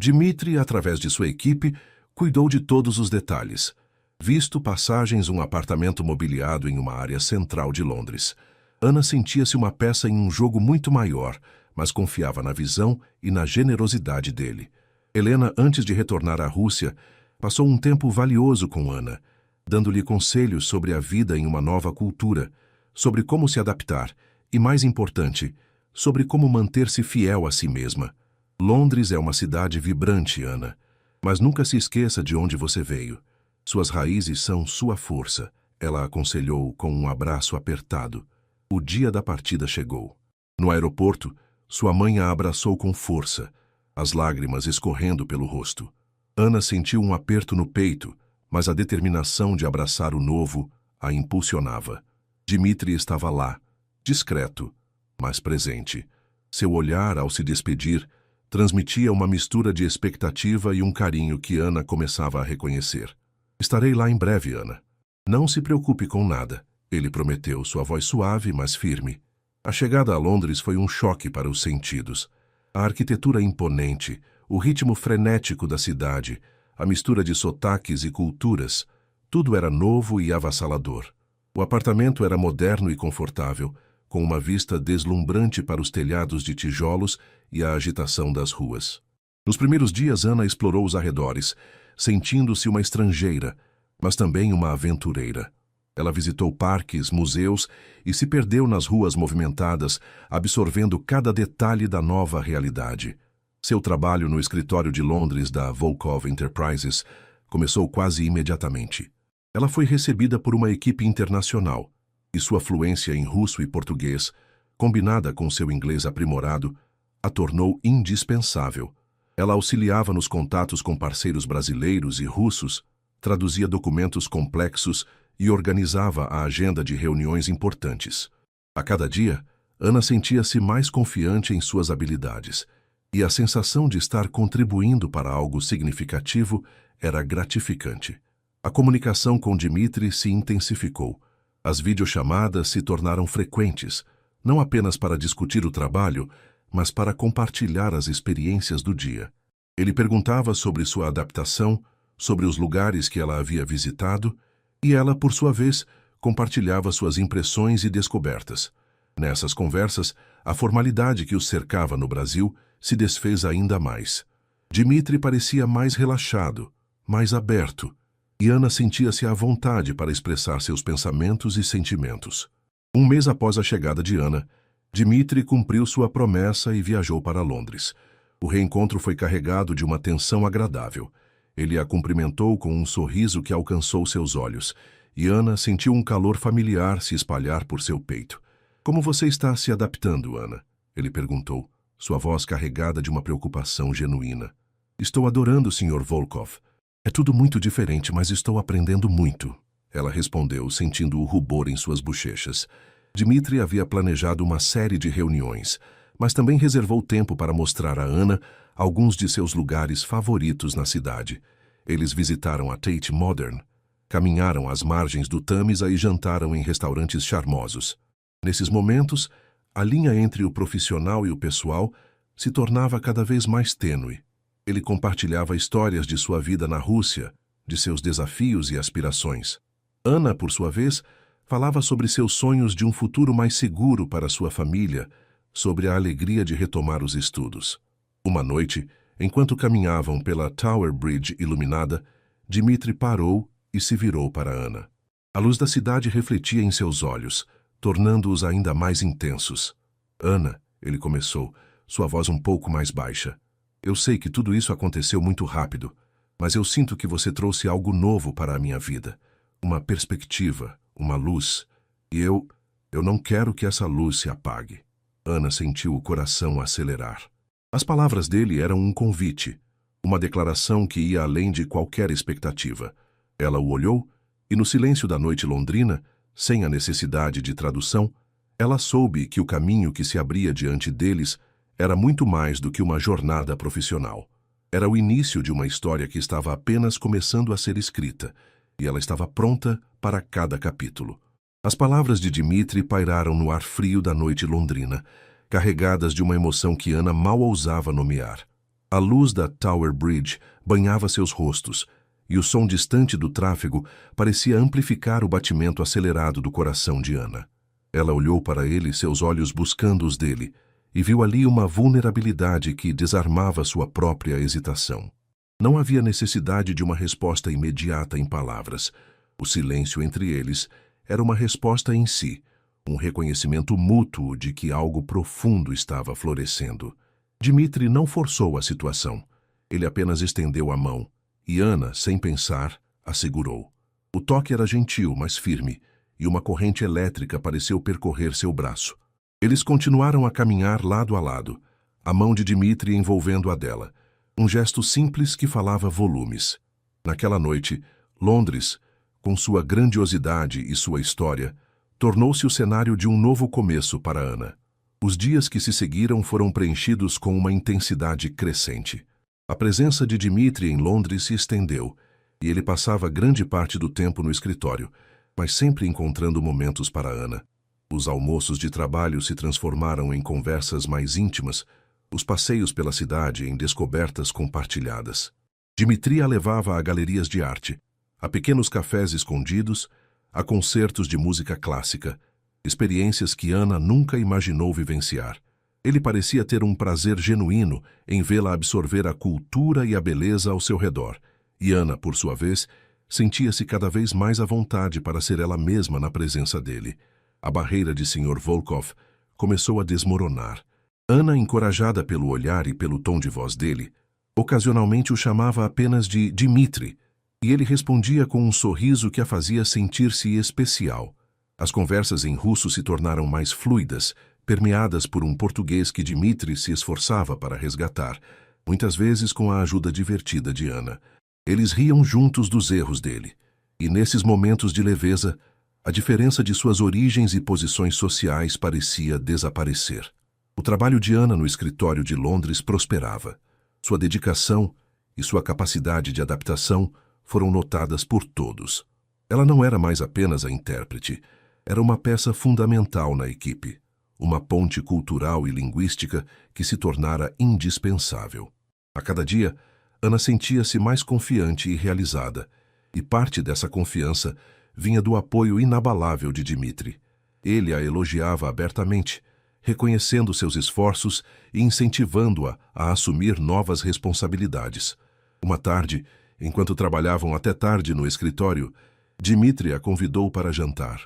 Dmitri, através de sua equipe, cuidou de todos os detalhes. Visto, passagens, um apartamento mobiliado em uma área central de Londres. Ana sentia-se uma peça em um jogo muito maior, mas confiava na visão e na generosidade dele. Helena, antes de retornar à Rússia, passou um tempo valioso com Ana, dando-lhe conselhos sobre a vida em uma nova cultura, sobre como se adaptar e, mais importante, sobre como manter-se fiel a si mesma. Londres é uma cidade vibrante, Ana, mas nunca se esqueça de onde você veio. Suas raízes são sua força, ela aconselhou com um abraço apertado. O dia da partida chegou. No aeroporto, sua mãe a abraçou com força, as lágrimas escorrendo pelo rosto. Ana sentiu um aperto no peito, mas a determinação de abraçar o novo a impulsionava. Dmitri estava lá, discreto, mas presente. Seu olhar, ao se despedir, transmitia uma mistura de expectativa e um carinho que Ana começava a reconhecer. Estarei lá em breve, Ana. Não se preocupe com nada, ele prometeu, sua voz suave, mas firme. A chegada a Londres foi um choque para os sentidos. A arquitetura imponente, o ritmo frenético da cidade, a mistura de sotaques e culturas, tudo era novo e avassalador. O apartamento era moderno e confortável, com uma vista deslumbrante para os telhados de tijolos e a agitação das ruas. Nos primeiros dias, Ana explorou os arredores, sentindo-se uma estrangeira, mas também uma aventureira. Ela visitou parques, museus e se perdeu nas ruas movimentadas, absorvendo cada detalhe da nova realidade. Seu trabalho no escritório de Londres da Volkov Enterprises começou quase imediatamente. Ela foi recebida por uma equipe internacional, e sua fluência em russo e português, combinada com seu inglês aprimorado, a tornou indispensável. Ela auxiliava nos contatos com parceiros brasileiros e russos, traduzia documentos complexos e organizava a agenda de reuniões importantes. A cada dia, Ana sentia-se mais confiante em suas habilidades, e a sensação de estar contribuindo para algo significativo era gratificante. A comunicação com Dmitri se intensificou. As videochamadas se tornaram frequentes, não apenas para discutir o trabalho, mas para compartilhar as experiências do dia. Ele perguntava sobre sua adaptação, sobre os lugares que ela havia visitado, e ela, por sua vez, compartilhava suas impressões e descobertas. Nessas conversas, a formalidade que os cercava no Brasil se desfez ainda mais. Dmitri parecia mais relaxado, mais aberto, e Ana sentia-se à vontade para expressar seus pensamentos e sentimentos. Um mês após a chegada de Ana, Dmitri cumpriu sua promessa e viajou para Londres. O reencontro foi carregado de uma tensão agradável. Ele a cumprimentou com um sorriso que alcançou seus olhos, e Ana sentiu um calor familiar se espalhar por seu peito. Como você está se adaptando, Ana? Ele perguntou, sua voz carregada de uma preocupação genuína. Estou adorando o Sr. Volkov. É tudo muito diferente, mas estou aprendendo muito. Ela respondeu, sentindo o rubor em suas bochechas. Dmitri havia planejado uma série de reuniões, mas também reservou tempo para mostrar a Ana alguns de seus lugares favoritos na cidade. Eles visitaram a Tate Modern, caminharam às margens do Tâmisa e jantaram em restaurantes charmosos. Nesses momentos, a linha entre o profissional e o pessoal se tornava cada vez mais tênue. Ele compartilhava histórias de sua vida na Rússia, de seus desafios e aspirações. Ana, por sua vez, falava sobre seus sonhos de um futuro mais seguro para sua família, sobre a alegria de retomar os estudos. Uma noite, enquanto caminhavam pela Tower Bridge iluminada, Dmitri parou e se virou para Ana. A luz da cidade refletia em seus olhos, tornando-os ainda mais intensos. Ana, ele começou, sua voz um pouco mais baixa. Eu sei que tudo isso aconteceu muito rápido, mas eu sinto que você trouxe algo novo para a minha vida. Uma perspectiva, uma luz. E eu não quero que essa luz se apague. Ana sentiu o coração acelerar. As palavras dele eram um convite, uma declaração que ia além de qualquer expectativa. Ela o olhou e, no silêncio da noite londrina, sem a necessidade de tradução, ela soube que o caminho que se abria diante deles era muito mais do que uma jornada profissional. Era o início de uma história que estava apenas começando a ser escrita, e ela estava pronta para cada capítulo. As palavras de Dmitri pairaram no ar frio da noite londrina, carregadas de uma emoção que Ana mal ousava nomear. A luz da Tower Bridge banhava seus rostos, e o som distante do tráfego parecia amplificar o batimento acelerado do coração de Ana. Ela olhou para ele, seus olhos buscando os dele, e viu ali uma vulnerabilidade que desarmava sua própria hesitação. Não havia necessidade de uma resposta imediata em palavras. O silêncio entre eles era uma resposta em si, um reconhecimento mútuo de que algo profundo estava florescendo. Dmitri não forçou a situação. Ele apenas estendeu a mão, e Ana, sem pensar, a segurou. O toque era gentil, mas firme, e uma corrente elétrica pareceu percorrer seu braço. Eles continuaram a caminhar lado a lado, a mão de Dmitri envolvendo a dela, um gesto simples que falava volumes. Naquela noite, Londres, com sua grandiosidade e sua história, tornou-se o cenário de um novo começo para Ana. Os dias que se seguiram foram preenchidos com uma intensidade crescente. A presença de Dmitri em Londres se estendeu, e ele passava grande parte do tempo no escritório, mas sempre encontrando momentos para Ana. Os almoços de trabalho se transformaram em conversas mais íntimas, os passeios pela cidade em descobertas compartilhadas. Dmitri a levava a galerias de arte, a pequenos cafés escondidos, a concertos de música clássica, experiências que Ana nunca imaginou vivenciar. Ele parecia ter um prazer genuíno em vê-la absorver a cultura e a beleza ao seu redor, e Ana, por sua vez, sentia-se cada vez mais à vontade para ser ela mesma na presença dele. A barreira de Sr. Volkov começou a desmoronar. Ana, encorajada pelo olhar e pelo tom de voz dele, ocasionalmente o chamava apenas de Dmitri, e ele respondia com um sorriso que a fazia sentir-se especial. As conversas em russo se tornaram mais fluidas, permeadas por um português que Dmitri se esforçava para resgatar, muitas vezes com a ajuda divertida de Ana. Eles riam juntos dos erros dele, e nesses momentos de leveza, a diferença de suas origens e posições sociais parecia desaparecer. O trabalho de Ana no escritório de Londres prosperava. Sua dedicação e sua capacidade de adaptação foram notadas por todos. Ela não era mais apenas a intérprete, era uma peça fundamental na equipe, uma ponte cultural e linguística que se tornara indispensável. A cada dia, Ana sentia-se mais confiante e realizada, e parte dessa confiança vinha do apoio inabalável de Dmitri. Ele a elogiava abertamente, reconhecendo seus esforços e incentivando-a a assumir novas responsabilidades. Uma tarde, enquanto trabalhavam até tarde no escritório, Dmitri a convidou para jantar.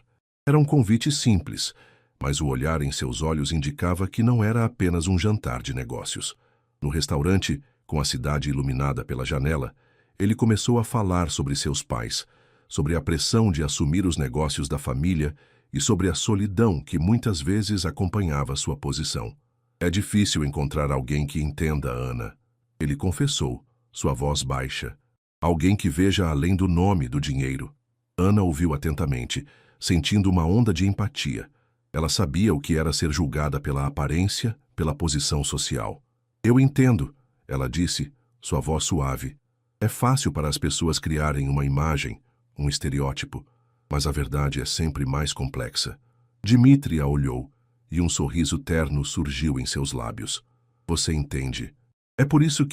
Era um convite simples, mas o olhar em seus olhos indicava que não era apenas um jantar de negócios. No restaurante, com a cidade iluminada pela janela, ele começou a falar sobre seus pais, sobre a pressão de assumir os negócios da família e sobre a solidão que muitas vezes acompanhava sua posição. É difícil encontrar alguém que entenda Ana, ele confessou, sua voz baixa. Alguém que veja além do nome do dinheiro. Ana ouviu atentamente, sentindo uma onda de empatia. Ela sabia o que era ser julgada pela aparência, pela posição social. Eu entendo, ela disse, sua voz suave. É fácil para as pessoas criarem uma imagem, um estereótipo, mas a verdade é sempre mais complexa. Dmitri a olhou, e um sorriso terno surgiu em seus lábios. Você entende. É por isso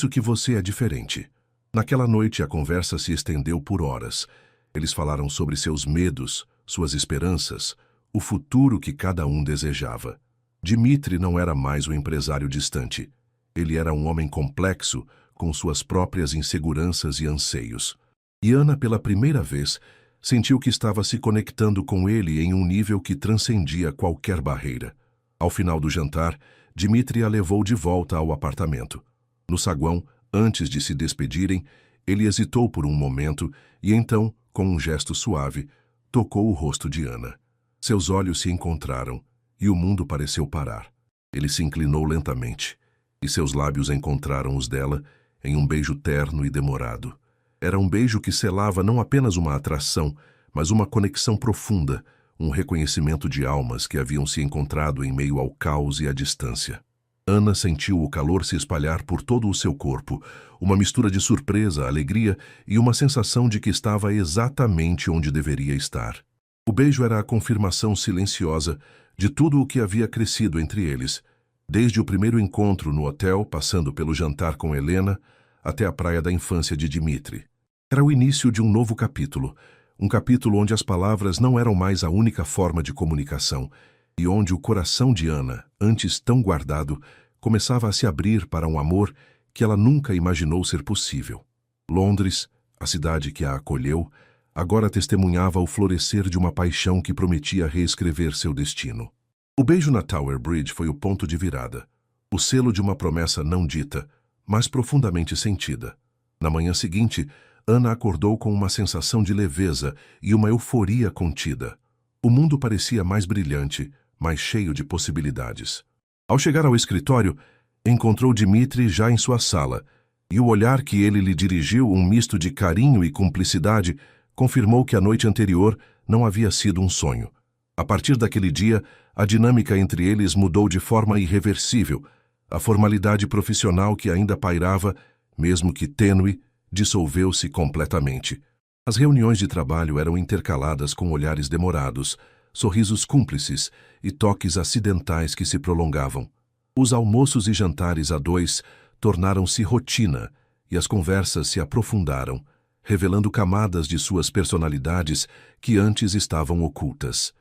que você é diferente. Naquela noite a conversa se estendeu por horas. Eles falaram sobre seus medos, suas esperanças, o futuro que cada um desejava. Dmitri não era mais um empresário distante. Ele era um homem complexo, com suas próprias inseguranças e anseios. E Ana, pela primeira vez, sentiu que estava se conectando com ele em um nível que transcendia qualquer barreira. Ao final do jantar, Dmitri a levou de volta ao apartamento. No saguão, antes de se despedirem, ele hesitou por um momento e então, com um gesto suave, tocou o rosto de Ana. Seus olhos se encontraram e o mundo pareceu parar. Ele se inclinou lentamente e seus lábios encontraram os dela em um beijo terno e demorado. Era um beijo que selava não apenas uma atração, mas uma conexão profunda, um reconhecimento de almas que haviam se encontrado em meio ao caos e à distância. Ana sentiu o calor se espalhar por todo o seu corpo, uma mistura de surpresa, alegria e uma sensação de que estava exatamente onde deveria estar. O beijo era a confirmação silenciosa de tudo o que havia crescido entre eles, desde o primeiro encontro no hotel, passando pelo jantar com Helena, até a praia da infância de Dmitri. Era o início de um novo capítulo, um capítulo onde as palavras não eram mais a única forma de comunicação, e onde o coração de Ana, antes tão guardado, começava a se abrir para um amor que ela nunca imaginou ser possível. Londres, a cidade que a acolheu, agora testemunhava o florescer de uma paixão que prometia reescrever seu destino. O beijo na Tower Bridge foi o ponto de virada, o selo de uma promessa não dita, mas profundamente sentida. Na manhã seguinte, Ana acordou com uma sensação de leveza e uma euforia contida. O mundo parecia mais brilhante, mais cheio de possibilidades. Ao chegar ao escritório, encontrou Dmitri já em sua sala, e o olhar que ele lhe dirigiu, um misto de carinho e cumplicidade, confirmou que a noite anterior não havia sido um sonho. A partir daquele dia, a dinâmica entre eles mudou de forma irreversível. A formalidade profissional que ainda pairava, mesmo que tênue, dissolveu-se completamente. As reuniões de trabalho eram intercaladas com olhares demorados, sorrisos cúmplices e toques acidentais que se prolongavam. Os almoços e jantares a dois tornaram-se rotina e as conversas se aprofundaram, revelando camadas de suas personalidades que antes estavam ocultas.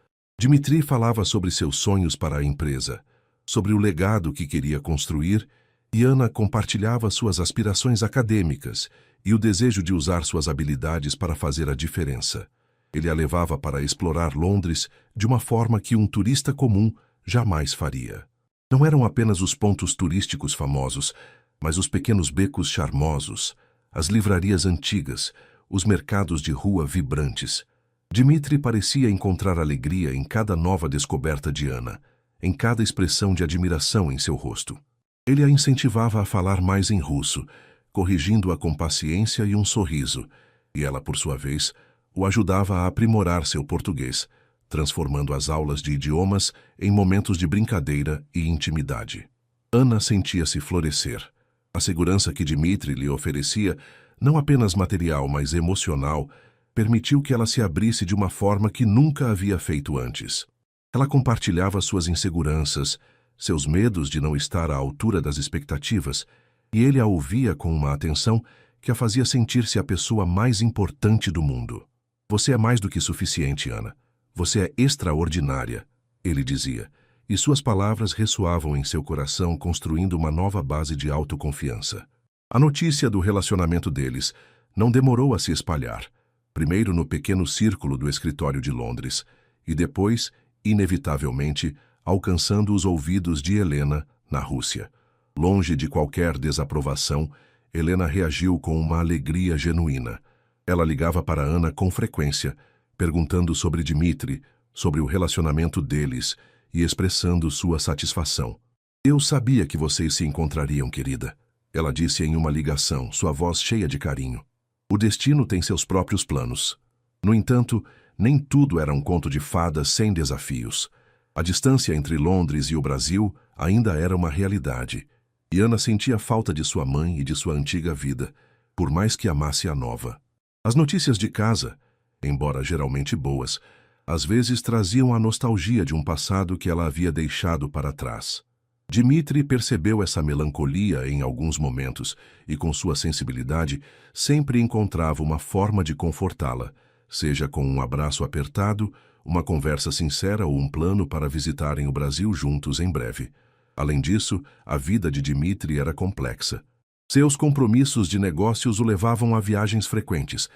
Dmitri falava sobre seus sonhos para a empresa, sobre o legado que queria construir, e Ana compartilhava suas aspirações acadêmicas e o desejo de usar suas habilidades para fazer a diferença. Ele a levava para explorar Londres de uma forma que um turista comum jamais faria. Não eram apenas os pontos turísticos famosos, mas os pequenos becos charmosos, as livrarias antigas, os mercados de rua vibrantes. Dmitri parecia encontrar alegria em cada nova descoberta de Ana, em cada expressão de admiração em seu rosto. Ele a incentivava a falar mais em russo, corrigindo-a com paciência e um sorriso, e ela, por sua vez, o ajudava a aprimorar seu português, transformando as aulas de idiomas em momentos de brincadeira e intimidade. Ana sentia-se florescer. A segurança que Dmitri lhe oferecia, não apenas material, mas emocional, permitiu que ela se abrisse de uma forma que nunca havia feito antes. Ela compartilhava suas inseguranças, seus medos de não estar à altura das expectativas, e ele a ouvia com uma atenção que a fazia sentir-se a pessoa mais importante do mundo. Você é mais do que suficiente, Ana. Você é extraordinária, ele dizia, e suas palavras ressoavam em seu coração, construindo uma nova base de autoconfiança. A notícia do relacionamento deles não demorou a se espalhar, primeiro no pequeno círculo do escritório de Londres, e depois, inevitavelmente, alcançando os ouvidos de Helena na Rússia. Longe de qualquer desaprovação, Helena reagiu com uma alegria genuína. Ela ligava para Ana com frequência, perguntando sobre Dmitri, sobre o relacionamento deles e expressando sua satisfação. "Eu sabia que vocês se encontrariam, querida", ela disse em uma ligação, sua voz cheia de carinho. "O destino tem seus próprios planos." No entanto, nem tudo era um conto de fadas sem desafios. A distância entre Londres e o Brasil ainda era uma realidade, e Ana sentia falta de sua mãe e de sua antiga vida, por mais que amasse a nova. As notícias de casa, embora geralmente boas, às vezes traziam a nostalgia de um passado que ela havia deixado para trás. Dmitri percebeu essa melancolia em alguns momentos e, com sua sensibilidade, sempre encontrava uma forma de confortá-la, seja com um abraço apertado, uma conversa sincera ou um plano para visitarem o Brasil juntos em breve. Além disso, a vida de Dmitri era complexa. Seus compromissos de negócios o levavam a viagens frequentes,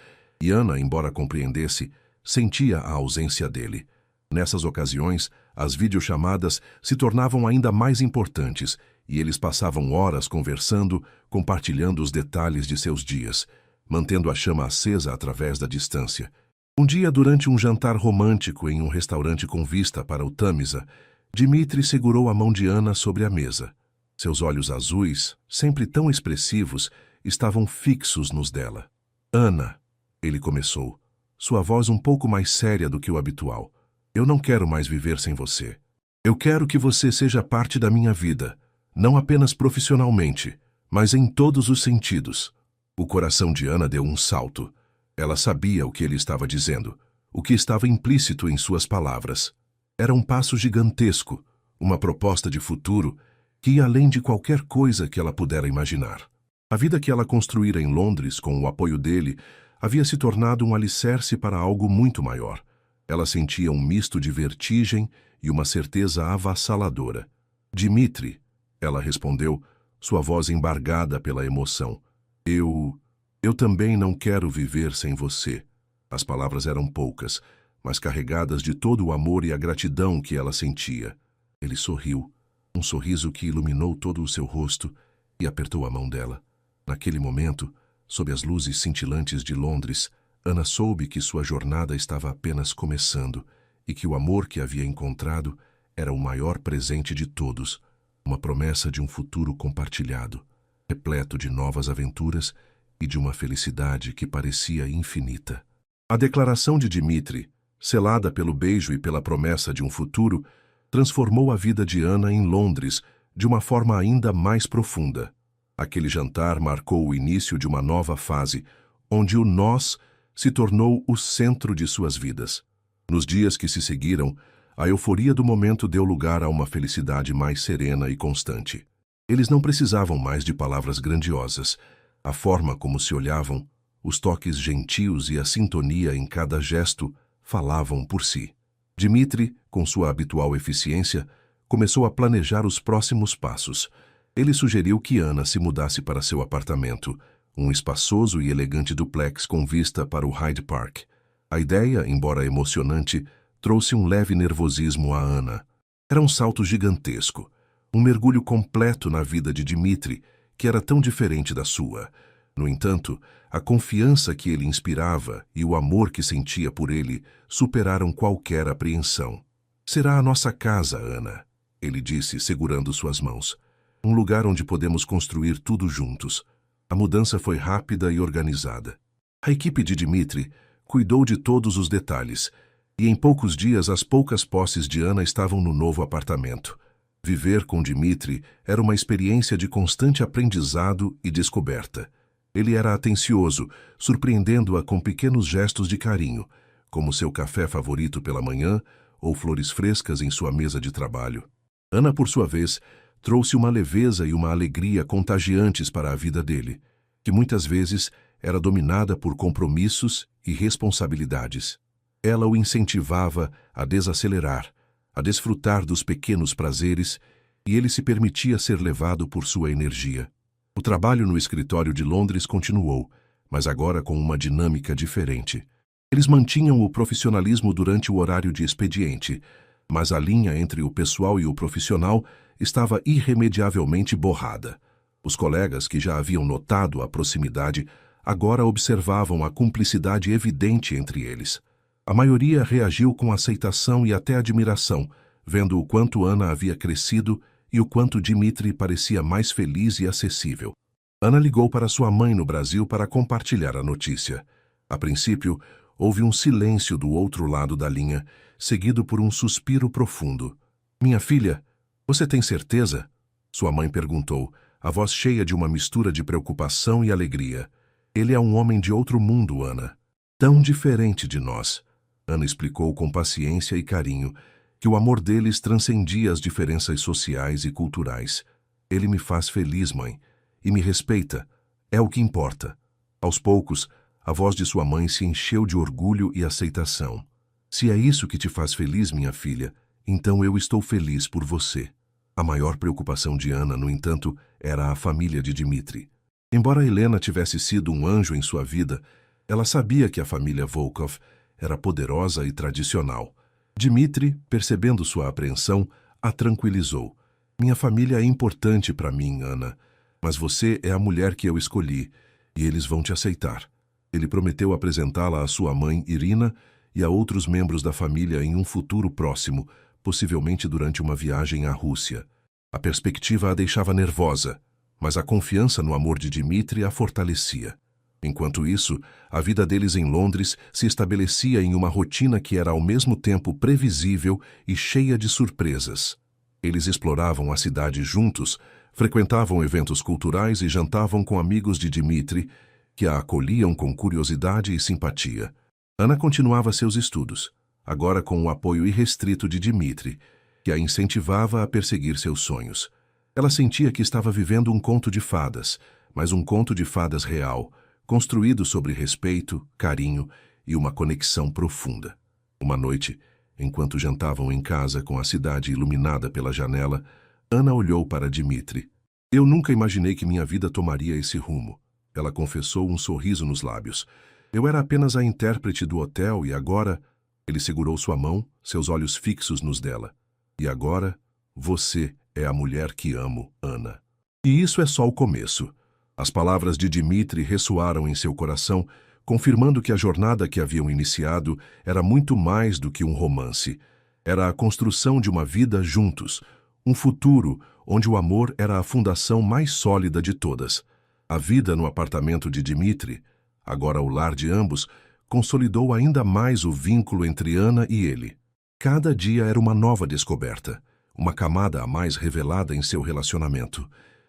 e Ana, embora compreendesse, sentia a ausência dele. Nessas ocasiões, as videochamadas se tornavam ainda mais importantes e eles passavam horas conversando, compartilhando os detalhes de seus dias, mantendo a chama acesa através da distância. Um dia, durante um jantar romântico em um restaurante com vista para o Tâmisa, Dmitri segurou a mão de Ana sobre a mesa. Seus olhos azuis, sempre tão expressivos, estavam fixos nos dela. "Ana", ele começou, sua voz um pouco mais séria do que o habitual. "Eu não quero mais viver sem você. Eu quero que você seja parte da minha vida, não apenas profissionalmente, mas em todos os sentidos." O coração de Ana deu um salto. Ela sabia o que ele estava dizendo, o que estava implícito em suas palavras. Era um passo gigantesco, uma proposta de futuro que ia além de qualquer coisa que ela pudera imaginar. A vida que ela construíra em Londres com o apoio dele havia se tornado um alicerce para algo muito maior. Ela sentia um misto de vertigem e uma certeza avassaladora. "Dmitri", ela respondeu, sua voz embargada pela emoção. Eu também não quero viver sem você." As palavras eram poucas, mas carregadas de todo o amor e a gratidão que ela sentia. Ele sorriu, um sorriso que iluminou todo o seu rosto, e apertou a mão dela. Naquele momento, sob as luzes cintilantes de Londres, Ana soube que sua jornada estava apenas começando e que o amor que havia encontrado era o maior presente de todos, uma promessa de um futuro compartilhado, repleto de novas aventuras e de uma felicidade que parecia infinita. A declaração de Dmitri, selada pelo beijo e pela promessa de um futuro, transformou a vida de Ana em Londres de uma forma ainda mais profunda. Aquele jantar marcou o início de uma nova fase, onde o nós se tornou o centro de suas vidas. Nos dias que se seguiram, a euforia do momento deu lugar a uma felicidade mais serena e constante. Eles não precisavam mais de palavras grandiosas. A forma como se olhavam, os toques gentios e a sintonia em cada gesto falavam por si. Dmitri, com sua habitual eficiência, começou a planejar os próximos passos. Ele sugeriu que Ana se mudasse para seu apartamento, um espaçoso e elegante duplex com vista para o Hyde Park. A ideia, embora emocionante, trouxe um leve nervosismo a Ana. Era um salto gigantesco, um mergulho completo na vida de Dmitri, que era tão diferente da sua. No entanto, a confiança que ele inspirava e o amor que sentia por ele superaram qualquer apreensão. "Será a nossa casa, Ana", ele disse, segurando suas mãos. "Um lugar onde podemos construir tudo juntos." A mudança foi rápida e organizada. A equipe de Dmitri cuidou de todos os detalhes, e em poucos dias as poucas posses de Ana estavam no novo apartamento. Viver com Dmitri era uma experiência de constante aprendizado e descoberta. Ele era atencioso, surpreendendo-a com pequenos gestos de carinho, como seu café favorito pela manhã ou flores frescas em sua mesa de trabalho. Ana, por sua vez, trouxe uma leveza e uma alegria contagiantes para a vida dele, que muitas vezes era dominada por compromissos e responsabilidades. Ela o incentivava a desacelerar, a desfrutar dos pequenos prazeres, e ele se permitia ser levado por sua energia. O trabalho no escritório de Londres continuou, mas agora com uma dinâmica diferente. Eles mantinham o profissionalismo durante o horário de expediente, mas a linha entre o pessoal e o profissional estava irremediavelmente borrada. Os colegas que já haviam notado a proximidade agora observavam a cumplicidade evidente entre eles. A maioria reagiu com aceitação e até admiração, vendo o quanto Ana havia crescido e o quanto Dmitry parecia mais feliz e acessível. Ana ligou para sua mãe no Brasil para compartilhar a notícia. A princípio, houve um silêncio do outro lado da linha, seguido por um suspiro profundo. "Minha filha, você tem certeza?" Sua mãe perguntou, a voz cheia de uma mistura de preocupação e alegria. "Ele é um homem de outro mundo, Ana. Tão diferente de nós." Ana explicou com paciência e carinho que o amor deles transcendia as diferenças sociais e culturais. "Ele me faz feliz, mãe, e me respeita. É o que importa." Aos poucos, a voz de sua mãe se encheu de orgulho e aceitação. "Se é isso que te faz feliz, minha filha, então eu estou feliz por você." A maior preocupação de Ana, no entanto, era a família de Dmitry. Embora Helena tivesse sido um anjo em sua vida, ela sabia que a família Volkov era poderosa e tradicional. Dmitry, percebendo sua apreensão, a tranquilizou. "Minha família é importante para mim, Ana, mas você é a mulher que eu escolhi, e eles vão te aceitar." Ele prometeu apresentá-la à sua mãe, Irina, e a outros membros da família em um futuro próximo, possivelmente durante uma viagem à Rússia. A perspectiva a deixava nervosa, mas a confiança no amor de Dmitry a fortalecia. Enquanto isso, a vida deles em Londres se estabelecia em uma rotina que era ao mesmo tempo previsível e cheia de surpresas. Eles exploravam a cidade juntos, frequentavam eventos culturais e jantavam com amigos de Dmitry, que a acolhiam com curiosidade e simpatia. Ana continuava seus estudos, agora com o apoio irrestrito de Dmitry, que a incentivava a perseguir seus sonhos. Ela sentia que estava vivendo um conto de fadas, mas um conto de fadas real, construído sobre respeito, carinho e uma conexão profunda. Uma noite, enquanto jantavam em casa com a cidade iluminada pela janela, Ana olhou para Dmitry. "Eu nunca imaginei que minha vida tomaria esse rumo." Ela confessou, um sorriso nos lábios. "Eu era apenas a intérprete do hotel e agora..." Ele segurou sua mão, seus olhos fixos nos dela. "E agora, você é a mulher que amo, Ana." E isso é só o começo. As palavras de Dmitry ressoaram em seu coração, confirmando que a jornada que haviam iniciado era muito mais do que um romance. Era a construção de uma vida juntos, um futuro onde o amor era a fundação mais sólida de todas. A vida no apartamento de Dmitry, agora o lar de ambos, consolidou ainda mais o vínculo entre Ana e ele. Cada dia era uma nova descoberta, uma camada a mais revelada em seu relacionamento.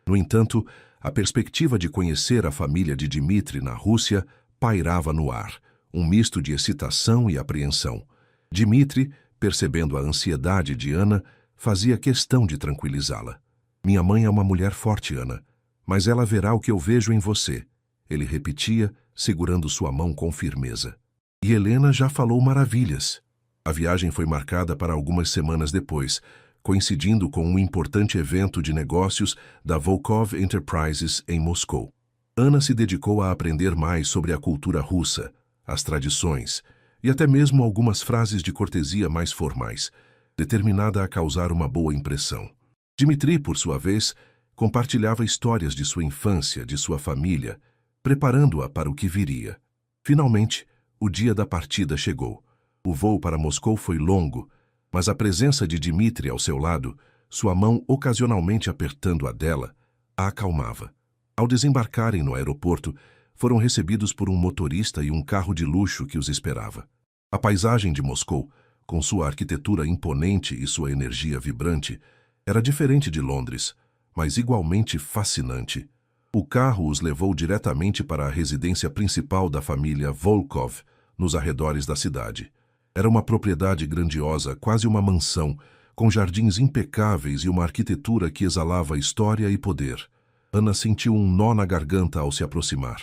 No entanto, a perspectiva de conhecer a família de Dmitry na Rússia pairava no ar, um misto de excitação e apreensão. Dmitry, percebendo a ansiedade de Ana, fazia questão de tranquilizá-la. "Minha mãe é uma mulher forte, Ana, mas ela verá o que eu vejo em você." Ele repetia, segurando sua mão com firmeza. E Helena já falou maravilhas. A viagem foi marcada para algumas semanas depois, coincidindo com um importante evento de negócios da Volkov Enterprises em Moscou. Ana se dedicou a aprender mais sobre a cultura russa, as tradições e até mesmo algumas frases de cortesia mais formais, determinada a causar uma boa impressão. Dmitry, por sua vez, compartilhava histórias de sua infância, de sua família, preparando-a para o que viria. Finalmente, o dia da partida chegou. O voo para Moscou foi longo, mas a presença de Dmitry ao seu lado, sua mão ocasionalmente apertando a dela, a acalmava. Ao desembarcarem no aeroporto, foram recebidos por um motorista e um carro de luxo que os esperava. A paisagem de Moscou, com sua arquitetura imponente e sua energia vibrante, era diferente de Londres, mas igualmente fascinante. O carro os levou diretamente para a residência principal da família Volkov, nos arredores da cidade. Era uma propriedade grandiosa, quase uma mansão, com jardins impecáveis e uma arquitetura que exalava história e poder. Ana sentiu um nó na garganta ao se aproximar.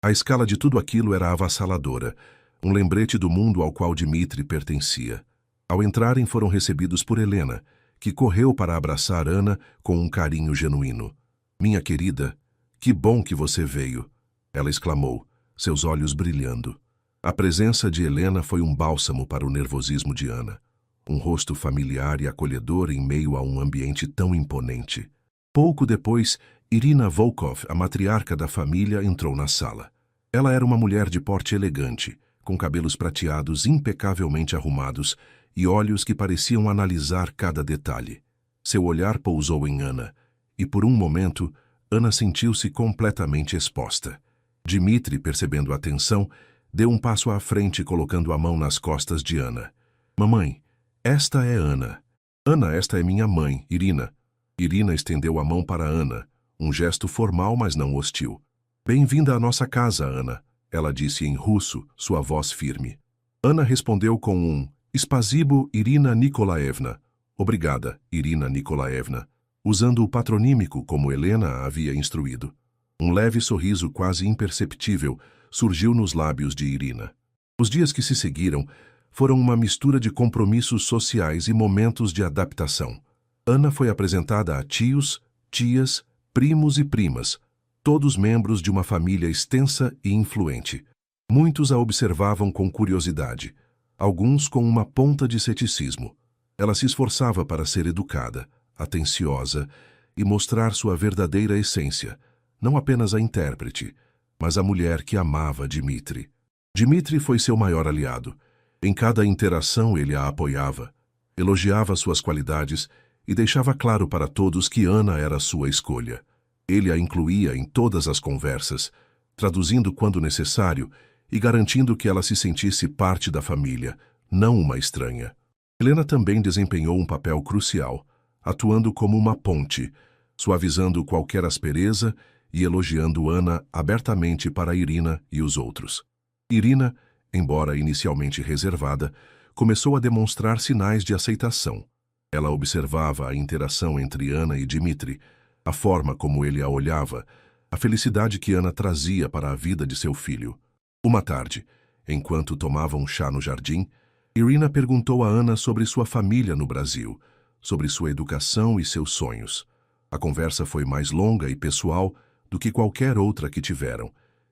A escala de tudo aquilo era avassaladora, um lembrete do mundo ao qual Dmitri pertencia. Ao entrarem, foram recebidos por Helena, que correu para abraçar Ana com um carinho genuíno. "Minha querida, que bom que você veio!" ela exclamou, seus olhos brilhando. A presença de Helena foi um bálsamo para o nervosismo de Ana. Um rosto familiar e acolhedor em meio a um ambiente tão imponente. Pouco depois, Irina Volkov, a matriarca da família, entrou na sala. Ela era uma mulher de porte elegante, com cabelos prateados impecavelmente arrumados e olhos que pareciam analisar cada detalhe. Seu olhar pousou em Ana, e por um momento, Ana sentiu-se completamente exposta. Dmitri, percebendo a tensão, deu um passo à frente colocando a mão nas costas de Ana. "Mamãe, esta é Ana. Ana, esta é minha mãe, Irina." Irina estendeu a mão para Ana, um gesto formal, mas não hostil. "Bem-vinda à nossa casa, Ana," ela disse em russo, sua voz firme. Ana respondeu com um "Spasibo, Irina Nikolaevna." "Obrigada, Irina Nikolaevna," usando o patronímico como Helena a havia instruído. Um leve sorriso quase imperceptível surgiu nos lábios de Irina. Os dias que se seguiram foram uma mistura de compromissos sociais e momentos de adaptação. Ana foi apresentada a tios, tias, primos e primas, todos membros de uma família extensa e influente. Muitos a observavam com curiosidade, alguns com uma ponta de ceticismo. Ela se esforçava para ser educada, atenciosa e mostrar sua verdadeira essência, não apenas a intérprete, mas a mulher que amava Dmitri. Dmitri foi seu maior aliado. Em cada interação ele a apoiava, elogiava suas qualidades e deixava claro para todos que Ana era sua escolha. Ele a incluía em todas as conversas, traduzindo quando necessário e garantindo que ela se sentisse parte da família, não uma estranha. Helena também desempenhou um papel crucial, atuando como uma ponte, suavizando qualquer aspereza e elogiando Ana abertamente para Irina e os outros. Irina, embora inicialmente reservada, começou a demonstrar sinais de aceitação. Ela observava a interação entre Ana e Dmitri, a forma como ele a olhava, a felicidade que Ana trazia para a vida de seu filho. Uma tarde, enquanto tomavam chá no jardim, Irina perguntou a Ana sobre sua família no Brasil, sobre sua educação e seus sonhos. A conversa foi mais longa e pessoal do que qualquer outra que tiveram,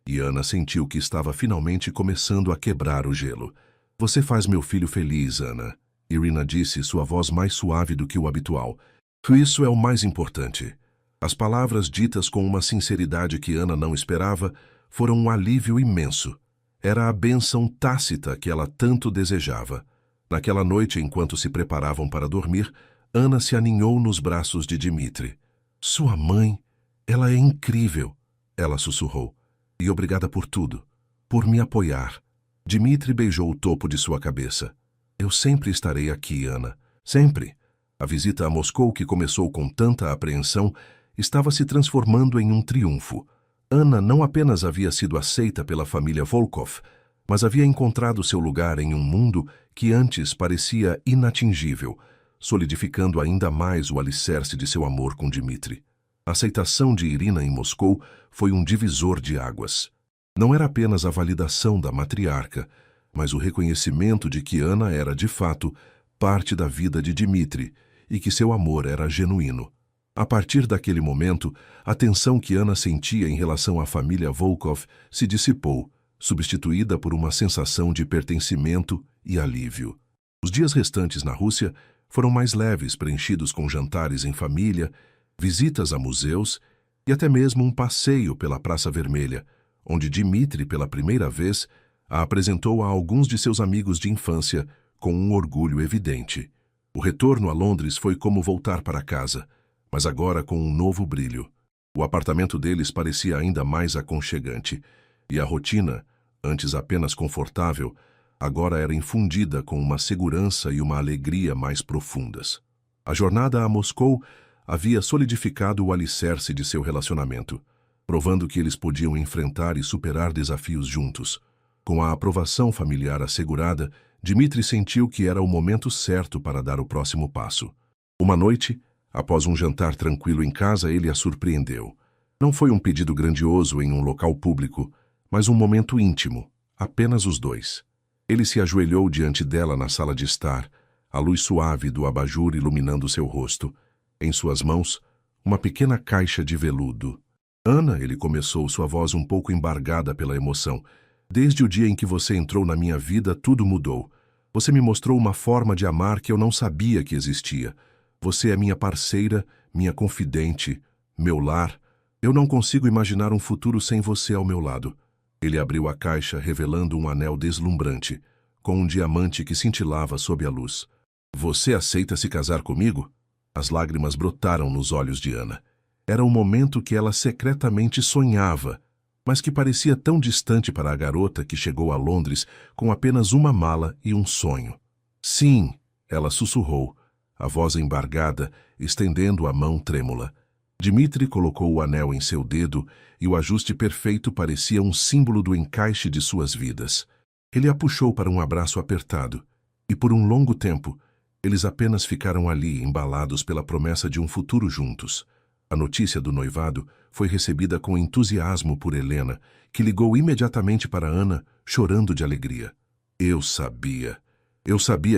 e Ana sentiu que estava finalmente começando a quebrar o gelo. "Você faz meu filho feliz, Ana," Irina disse, sua voz mais suave do que o habitual. "Isso é o mais importante." As palavras ditas com uma sinceridade que Ana não esperava foram um alívio imenso. Era a bênção tácita que ela tanto desejava. Naquela noite, enquanto se preparavam para dormir, Ana se aninhou nos braços de Dmitri. "Sua mãe, ela é incrível," ela sussurrou. "E obrigada por tudo, por me apoiar." Dmitri beijou o topo de sua cabeça. "Eu sempre estarei aqui, Ana. Sempre." A visita a Moscou, que começou com tanta apreensão, estava se transformando em um triunfo. Ana não apenas havia sido aceita pela família Volkov, mas havia encontrado seu lugar em um mundo que antes parecia inatingível, solidificando ainda mais o alicerce de seu amor com Dmitri. A aceitação de Irina em Moscou foi um divisor de águas. Não era apenas a validação da matriarca, mas o reconhecimento de que Ana era, de fato, parte da vida de Dmitri e que seu amor era genuíno. A partir daquele momento, a tensão que Ana sentia em relação à família Volkov se dissipou, substituída por uma sensação de pertencimento e alívio. Os dias restantes na Rússia foram mais leves, preenchidos com jantares em família, visitas a museus e até mesmo um passeio pela Praça Vermelha, onde Dmitri, pela primeira vez, a apresentou a alguns de seus amigos de infância com um orgulho evidente. O retorno a Londres foi como voltar para casa, mas agora com um novo brilho. O apartamento deles parecia ainda mais aconchegante, e a rotina, antes apenas confortável, agora era infundida com uma segurança e uma alegria mais profundas. A jornada a Moscou havia solidificado o alicerce de seu relacionamento, provando que eles podiam enfrentar e superar desafios juntos. Com a aprovação familiar assegurada, Dmitri sentiu que era o momento certo para dar o próximo passo. Uma noite, após um jantar tranquilo em casa, ele a surpreendeu. Não foi um pedido grandioso em um local público, mas um momento íntimo, apenas os dois. Ele se ajoelhou diante dela na sala de estar, a luz suave do abajur iluminando seu rosto. Em suas mãos, uma pequena caixa de veludo. Ana, ele começou, sua voz um pouco embargada pela emoção. Desde o dia em que você entrou na minha vida, tudo mudou. Você me mostrou uma forma de amar que eu não sabia que existia. Você é minha parceira, minha confidente, meu lar. Eu não consigo imaginar um futuro sem você ao meu lado. Ele abriu a caixa, revelando um anel deslumbrante, com um diamante que cintilava sob a luz. Você aceita se casar comigo? As lágrimas brotaram nos olhos de Ana. Era um momento que ela secretamente sonhava, mas que parecia tão distante para a garota que chegou a Londres com apenas uma mala e um sonho. Sim, ela sussurrou, a voz embargada, estendendo a mão trêmula. Dmitri colocou o anel em seu dedo e o ajuste perfeito parecia um símbolo do encaixe de suas vidas. Ele a puxou para um abraço apertado, e por um longo tempo, eles apenas ficaram ali, embalados pela promessa de um futuro juntos. A notícia do noivado foi recebida com entusiasmo por Helena, que ligou imediatamente para Ana, chorando de alegria. Eu sabia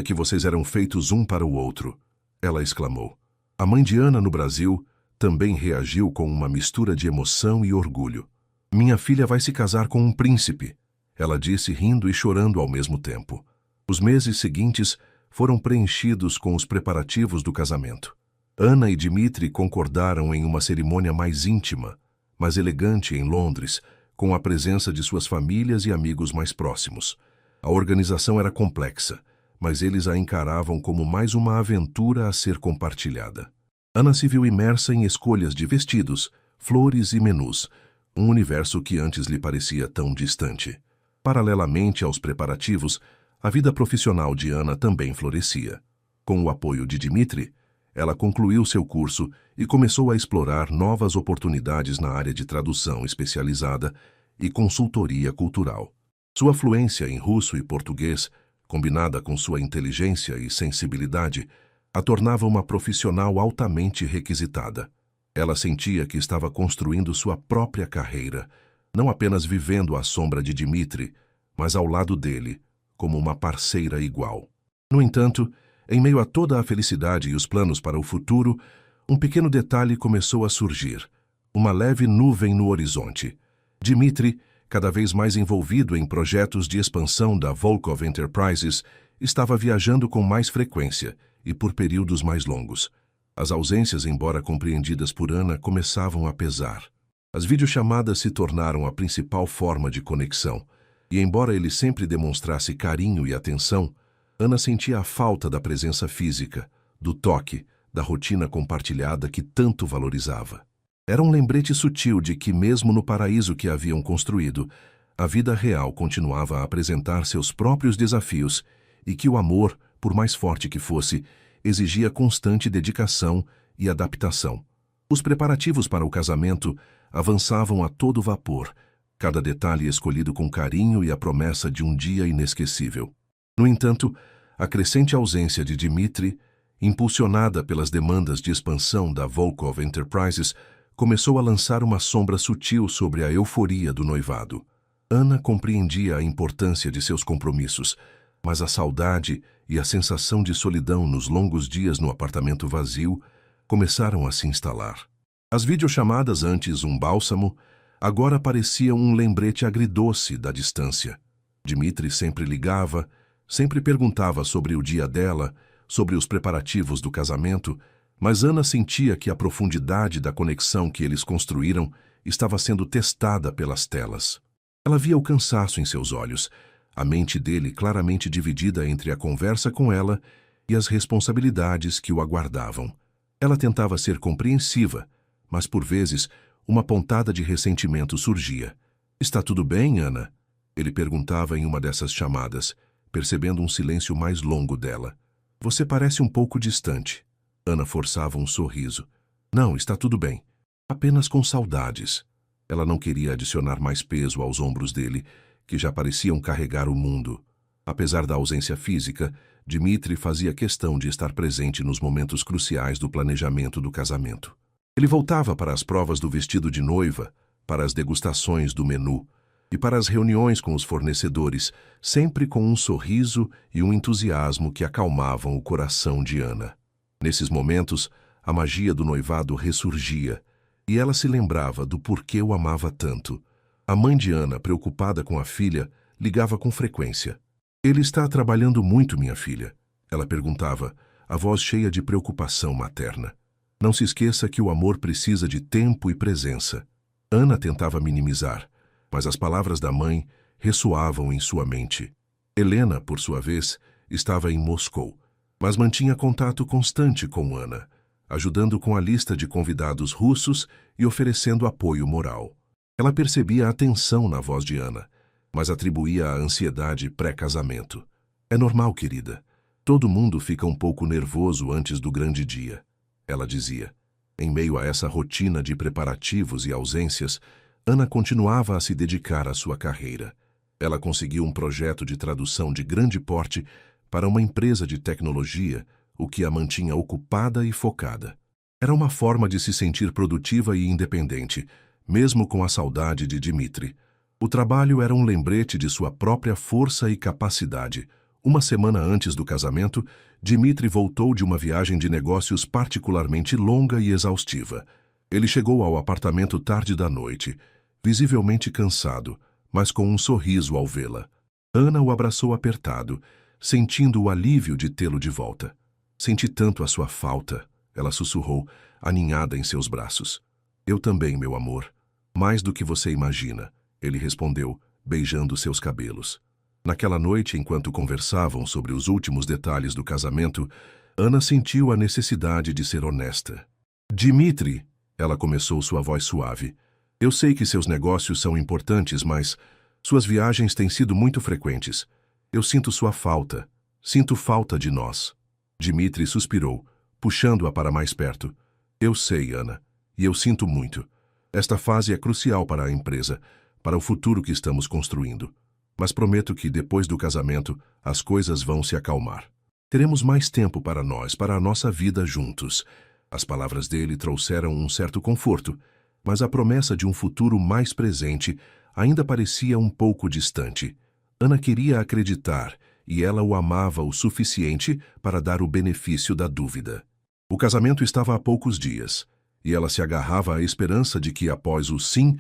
que vocês eram feitos um para o outro, ela exclamou. A mãe de Ana no Brasil também reagiu com uma mistura de emoção e orgulho. Minha filha vai se casar com um príncipe, ela disse, rindo e chorando ao mesmo tempo. Os meses seguintes foram preenchidos com os preparativos do casamento. Ana e Dmitri concordaram em uma cerimônia mais íntima, mais elegante em Londres, com a presença de suas famílias e amigos mais próximos. A organização era complexa, mas eles a encaravam como mais uma aventura a ser compartilhada. Ana se viu imersa em escolhas de vestidos, flores e menus, um universo que antes lhe parecia tão distante. Paralelamente aos preparativos, a vida profissional de Ana também florescia. Com o apoio de Dmitri, ela concluiu seu curso e começou a explorar novas oportunidades na área de tradução especializada e consultoria cultural. Sua fluência em russo e português, combinada com sua inteligência e sensibilidade, a tornava uma profissional altamente requisitada. Ela sentia que estava construindo sua própria carreira, não apenas vivendo à sombra de Dmitri, mas ao lado dele, como uma parceira igual. No entanto, em meio a toda a felicidade e os planos para o futuro, um pequeno detalhe começou a surgir, uma leve nuvem no horizonte. Dmitri, cada vez mais envolvido em projetos de expansão da Volkov Enterprises, estava viajando com mais frequência e por períodos mais longos. As ausências, embora compreendidas por Ana, começavam a pesar. As videochamadas se tornaram a principal forma de conexão, e embora ele sempre demonstrasse carinho e atenção, Ana sentia a falta da presença física, do toque, da rotina compartilhada que tanto valorizava. Era um lembrete sutil de que, mesmo no paraíso que haviam construído, a vida real continuava a apresentar seus próprios desafios e que o amor, por mais forte que fosse, exigia constante dedicação e adaptação. Os preparativos para o casamento avançavam a todo vapor, cada detalhe escolhido com carinho e a promessa de um dia inesquecível. No entanto, a crescente ausência de Dmitri, impulsionada pelas demandas de expansão da Volkov Enterprises, começou a lançar uma sombra sutil sobre a euforia do noivado. Ana compreendia a importância de seus compromissos, mas a saudade e a sensação de solidão nos longos dias no apartamento vazio começaram a se instalar. As videochamadas, antes um bálsamo, agora pareciam um lembrete agridoce da distância. Dmitri sempre ligava, sempre perguntava sobre o dia dela, sobre os preparativos do casamento, mas Ana sentia que a profundidade da conexão que eles construíram estava sendo testada pelas telas. Ela via o cansaço em seus olhos, a mente dele claramente dividida entre a conversa com ela e as responsabilidades que o aguardavam. Ela tentava ser compreensiva, mas por vezes uma pontada de ressentimento surgia. "Está tudo bem, Ana?" Ele perguntava em uma dessas chamadas, percebendo um silêncio mais longo dela. "Você parece um pouco distante." Ana forçava um sorriso. "Não, está tudo bem. Apenas com saudades." Ela não queria adicionar mais peso aos ombros dele, que já pareciam carregar o mundo. Apesar da ausência física, Dmitri fazia questão de estar presente nos momentos cruciais do planejamento do casamento. Ele voltava para as provas do vestido de noiva, para as degustações do menu e para as reuniões com os fornecedores, sempre com um sorriso e um entusiasmo que acalmavam o coração de Ana. Nesses momentos, a magia do noivado ressurgia, e ela se lembrava do porquê o amava tanto. A mãe de Ana, preocupada com a filha, ligava com frequência. "Ele está trabalhando muito, minha filha?" Ela perguntava, a voz cheia de preocupação materna. "Não se esqueça que o amor precisa de tempo e presença." Ana tentava minimizar, mas as palavras da mãe ressoavam em sua mente. Helena, por sua vez, estava em Moscou, mas mantinha contato constante com Ana, ajudando com a lista de convidados russos e oferecendo apoio moral. Ela percebia a tensão na voz de Ana, mas atribuía a ansiedade pré-casamento. "É normal, querida. Todo mundo fica um pouco nervoso antes do grande dia," ela dizia. Em meio a essa rotina de preparativos e ausências, Ana continuava a se dedicar à sua carreira. Ela conseguiu um projeto de tradução de grande porte para uma empresa de tecnologia, o que a mantinha ocupada e focada. Era uma forma de se sentir produtiva e independente, mesmo com a saudade de Dmitri. O trabalho era um lembrete de sua própria força e capacidade. Uma semana antes do casamento, Dmitri voltou de uma viagem de negócios particularmente longa e exaustiva. Ele chegou ao apartamento tarde da noite, visivelmente cansado, mas com um sorriso ao vê-la. Ana o abraçou apertado, sentindo o alívio de tê-lo de volta. "Senti tanto a sua falta", ela sussurrou, aninhada em seus braços. "Eu também, meu amor. Mais do que você imagina", ele respondeu, beijando seus cabelos. Naquela noite, enquanto conversavam sobre os últimos detalhes do casamento, Ana sentiu a necessidade de ser honesta. "Dmitri", ela começou, sua voz suave, "eu sei que seus negócios são importantes, mas suas viagens têm sido muito frequentes. Eu sinto sua falta. Sinto falta de nós." Dmitri suspirou, puxando-a para mais perto. "Eu sei, Ana, e eu sinto muito. Esta fase é crucial para a empresa, para o futuro que estamos construindo. Mas prometo que, depois do casamento, as coisas vão se acalmar. Teremos mais tempo para nós, para a nossa vida juntos." As palavras dele trouxeram um certo conforto, mas a promessa de um futuro mais presente ainda parecia um pouco distante. Ana queria acreditar, e ela o amava o suficiente para dar o benefício da dúvida. O casamento estava há poucos dias, e ela se agarrava à esperança de que, após o sim,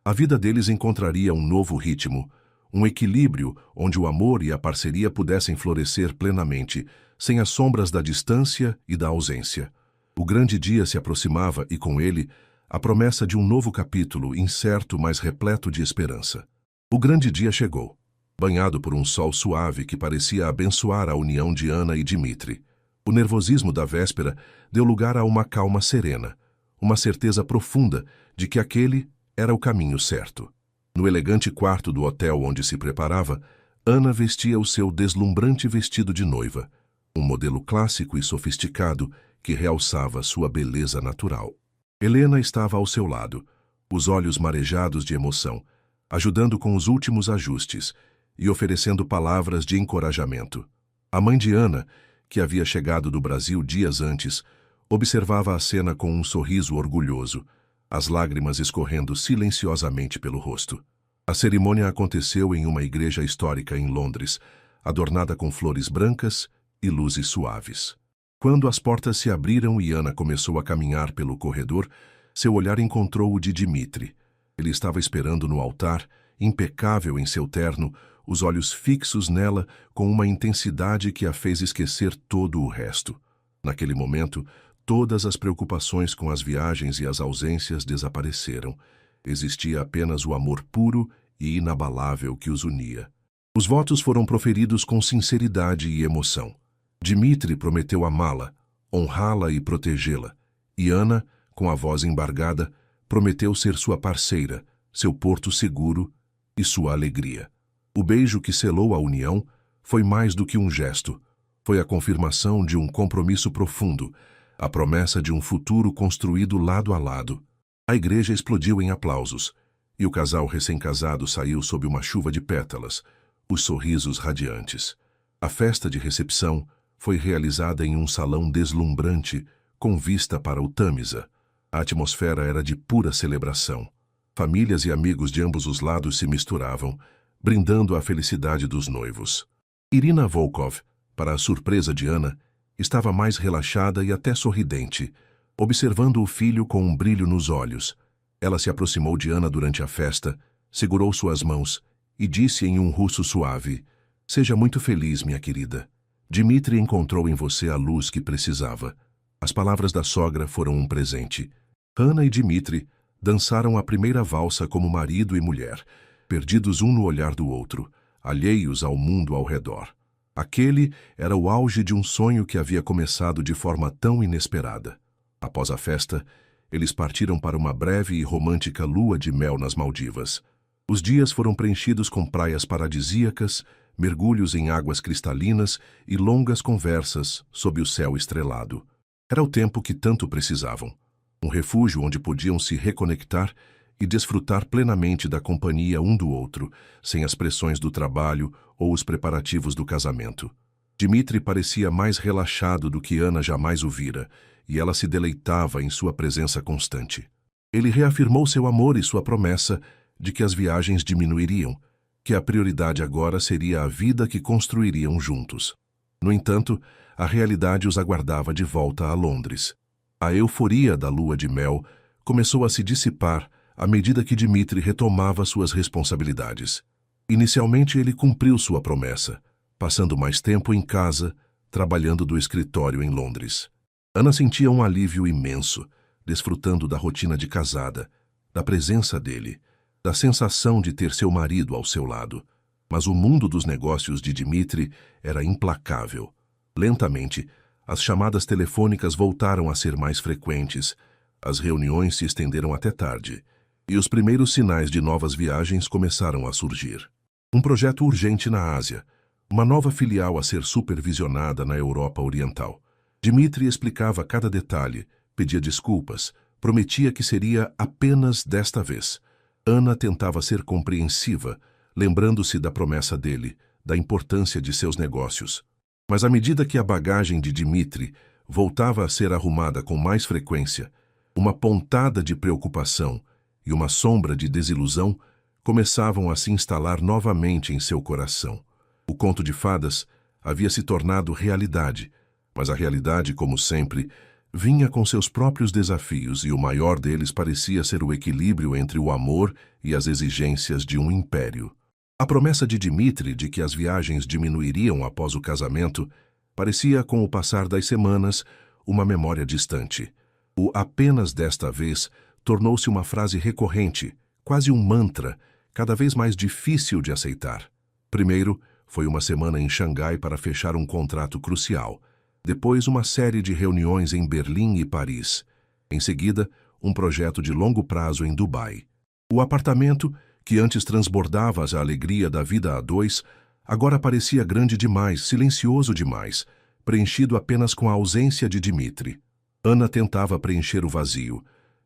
a vida deles encontraria um novo ritmo, um equilíbrio onde o amor e a parceria pudessem florescer plenamente, sem as sombras da distância e da ausência. O grande dia se aproximava e, com ele, a promessa de um novo capítulo, incerto, mas repleto de esperança. O grande dia chegou, banhado por um sol suave que parecia abençoar a união de Ana e Dmitri. O nervosismo da véspera deu lugar a uma calma serena, uma certeza profunda de que aquele era o caminho certo. No elegante quarto do hotel onde se preparava, Ana vestia o seu deslumbrante vestido de noiva, um modelo clássico e sofisticado que realçava sua beleza natural. Helena estava ao seu lado, os olhos marejados de emoção, ajudando com os últimos ajustes e oferecendo palavras de encorajamento. A mãe de Ana, que havia chegado do Brasil dias antes, observava a cena com um sorriso orgulhoso, as lágrimas escorrendo silenciosamente pelo rosto. A cerimônia aconteceu em uma igreja histórica em Londres, adornada com flores brancas e luzes suaves. Quando as portas se abriram e Ana começou a caminhar pelo corredor, seu olhar encontrou o de Dmitri. Ele estava esperando no altar, impecável em seu terno, os olhos fixos nela com uma intensidade que a fez esquecer todo o resto. Naquele momento, todas as preocupações com as viagens e as ausências desapareceram. Existia apenas o amor puro e inabalável que os unia. Os votos foram proferidos com sinceridade e emoção. Dmitri prometeu amá-la, honrá-la e protegê-la. E Ana, com a voz embargada, prometeu ser sua parceira, seu porto seguro e sua alegria. O beijo que selou a união foi mais do que um gesto. Foi a confirmação de um compromisso profundo, a promessa de um futuro construído lado a lado. A igreja explodiu em aplausos, e o casal recém-casado saiu sob uma chuva de pétalas, os sorrisos radiantes. A festa de recepção foi realizada em um salão deslumbrante, com vista para o Tâmisa. A atmosfera era de pura celebração. Famílias e amigos de ambos os lados se misturavam, brindando a felicidade dos noivos. Irina Volkov, para a surpresa de Anna, estava mais relaxada e até sorridente, observando o filho com um brilho nos olhos. Ela se aproximou de Anna durante a festa, segurou suas mãos e disse em um russo suave: "Seja muito feliz, minha querida. Dmitri encontrou em você a luz que precisava." As palavras da sogra foram um presente. Anna e Dmitri dançaram a primeira valsa como marido e mulher, perdidos um no olhar do outro, alheios ao mundo ao redor. Aquele era o auge de um sonho que havia começado de forma tão inesperada. Após a festa, eles partiram para uma breve e romântica lua de mel nas Maldivas. Os dias foram preenchidos com praias paradisíacas, mergulhos em águas cristalinas e longas conversas sob o céu estrelado. Era o tempo que tanto precisavam. Um refúgio onde podiam se reconectar e desfrutar plenamente da companhia um do outro, sem as pressões do trabalho ou os preparativos do casamento. Dmitri parecia mais relaxado do que Anna jamais o vira, e ela se deleitava em sua presença constante. Ele reafirmou seu amor e sua promessa de que as viagens diminuiriam, que a prioridade agora seria a vida que construiriam juntos. No entanto, a realidade os aguardava de volta a Londres. A euforia da lua de mel começou a se dissipar à medida que Dmitri retomava suas responsabilidades. Inicialmente, ele cumpriu sua promessa, passando mais tempo em casa, trabalhando do escritório em Londres. Anna sentia um alívio imenso, desfrutando da rotina de casada, da presença dele, da sensação de ter seu marido ao seu lado. Mas o mundo dos negócios de Dmitri era implacável. Lentamente, as chamadas telefônicas voltaram a ser mais frequentes, as reuniões se estenderam até tarde, e os primeiros sinais de novas viagens começaram a surgir. Um projeto urgente na Ásia, uma nova filial a ser supervisionada na Europa Oriental. Dmitri explicava cada detalhe, pedia desculpas, prometia que seria apenas desta vez. Anna tentava ser compreensiva, lembrando-se da promessa dele, da importância de seus negócios. Mas à medida que a bagagem de Dmitri voltava a ser arrumada com mais frequência, uma pontada de preocupação e uma sombra de desilusão começavam a se instalar novamente em seu coração. O conto de fadas havia se tornado realidade, mas a realidade, como sempre, vinha com seus próprios desafios e o maior deles parecia ser o equilíbrio entre o amor e as exigências de um império. A promessa de Dmitri de que as viagens diminuiriam após o casamento parecia, com o passar das semanas, uma memória distante. O "apenas desta vez" tornou-se uma frase recorrente, quase um mantra, cada vez mais difícil de aceitar. Primeiro, foi uma semana em Xangai para fechar um contrato crucial. Depois, uma série de reuniões em Berlim e Paris. Em seguida, um projeto de longo prazo em Dubai. O apartamento, que antes transbordava a alegria da vida a dois, agora parecia grande demais, silencioso demais, preenchido apenas com a ausência de Dmitri. Anna tentava preencher o vazio.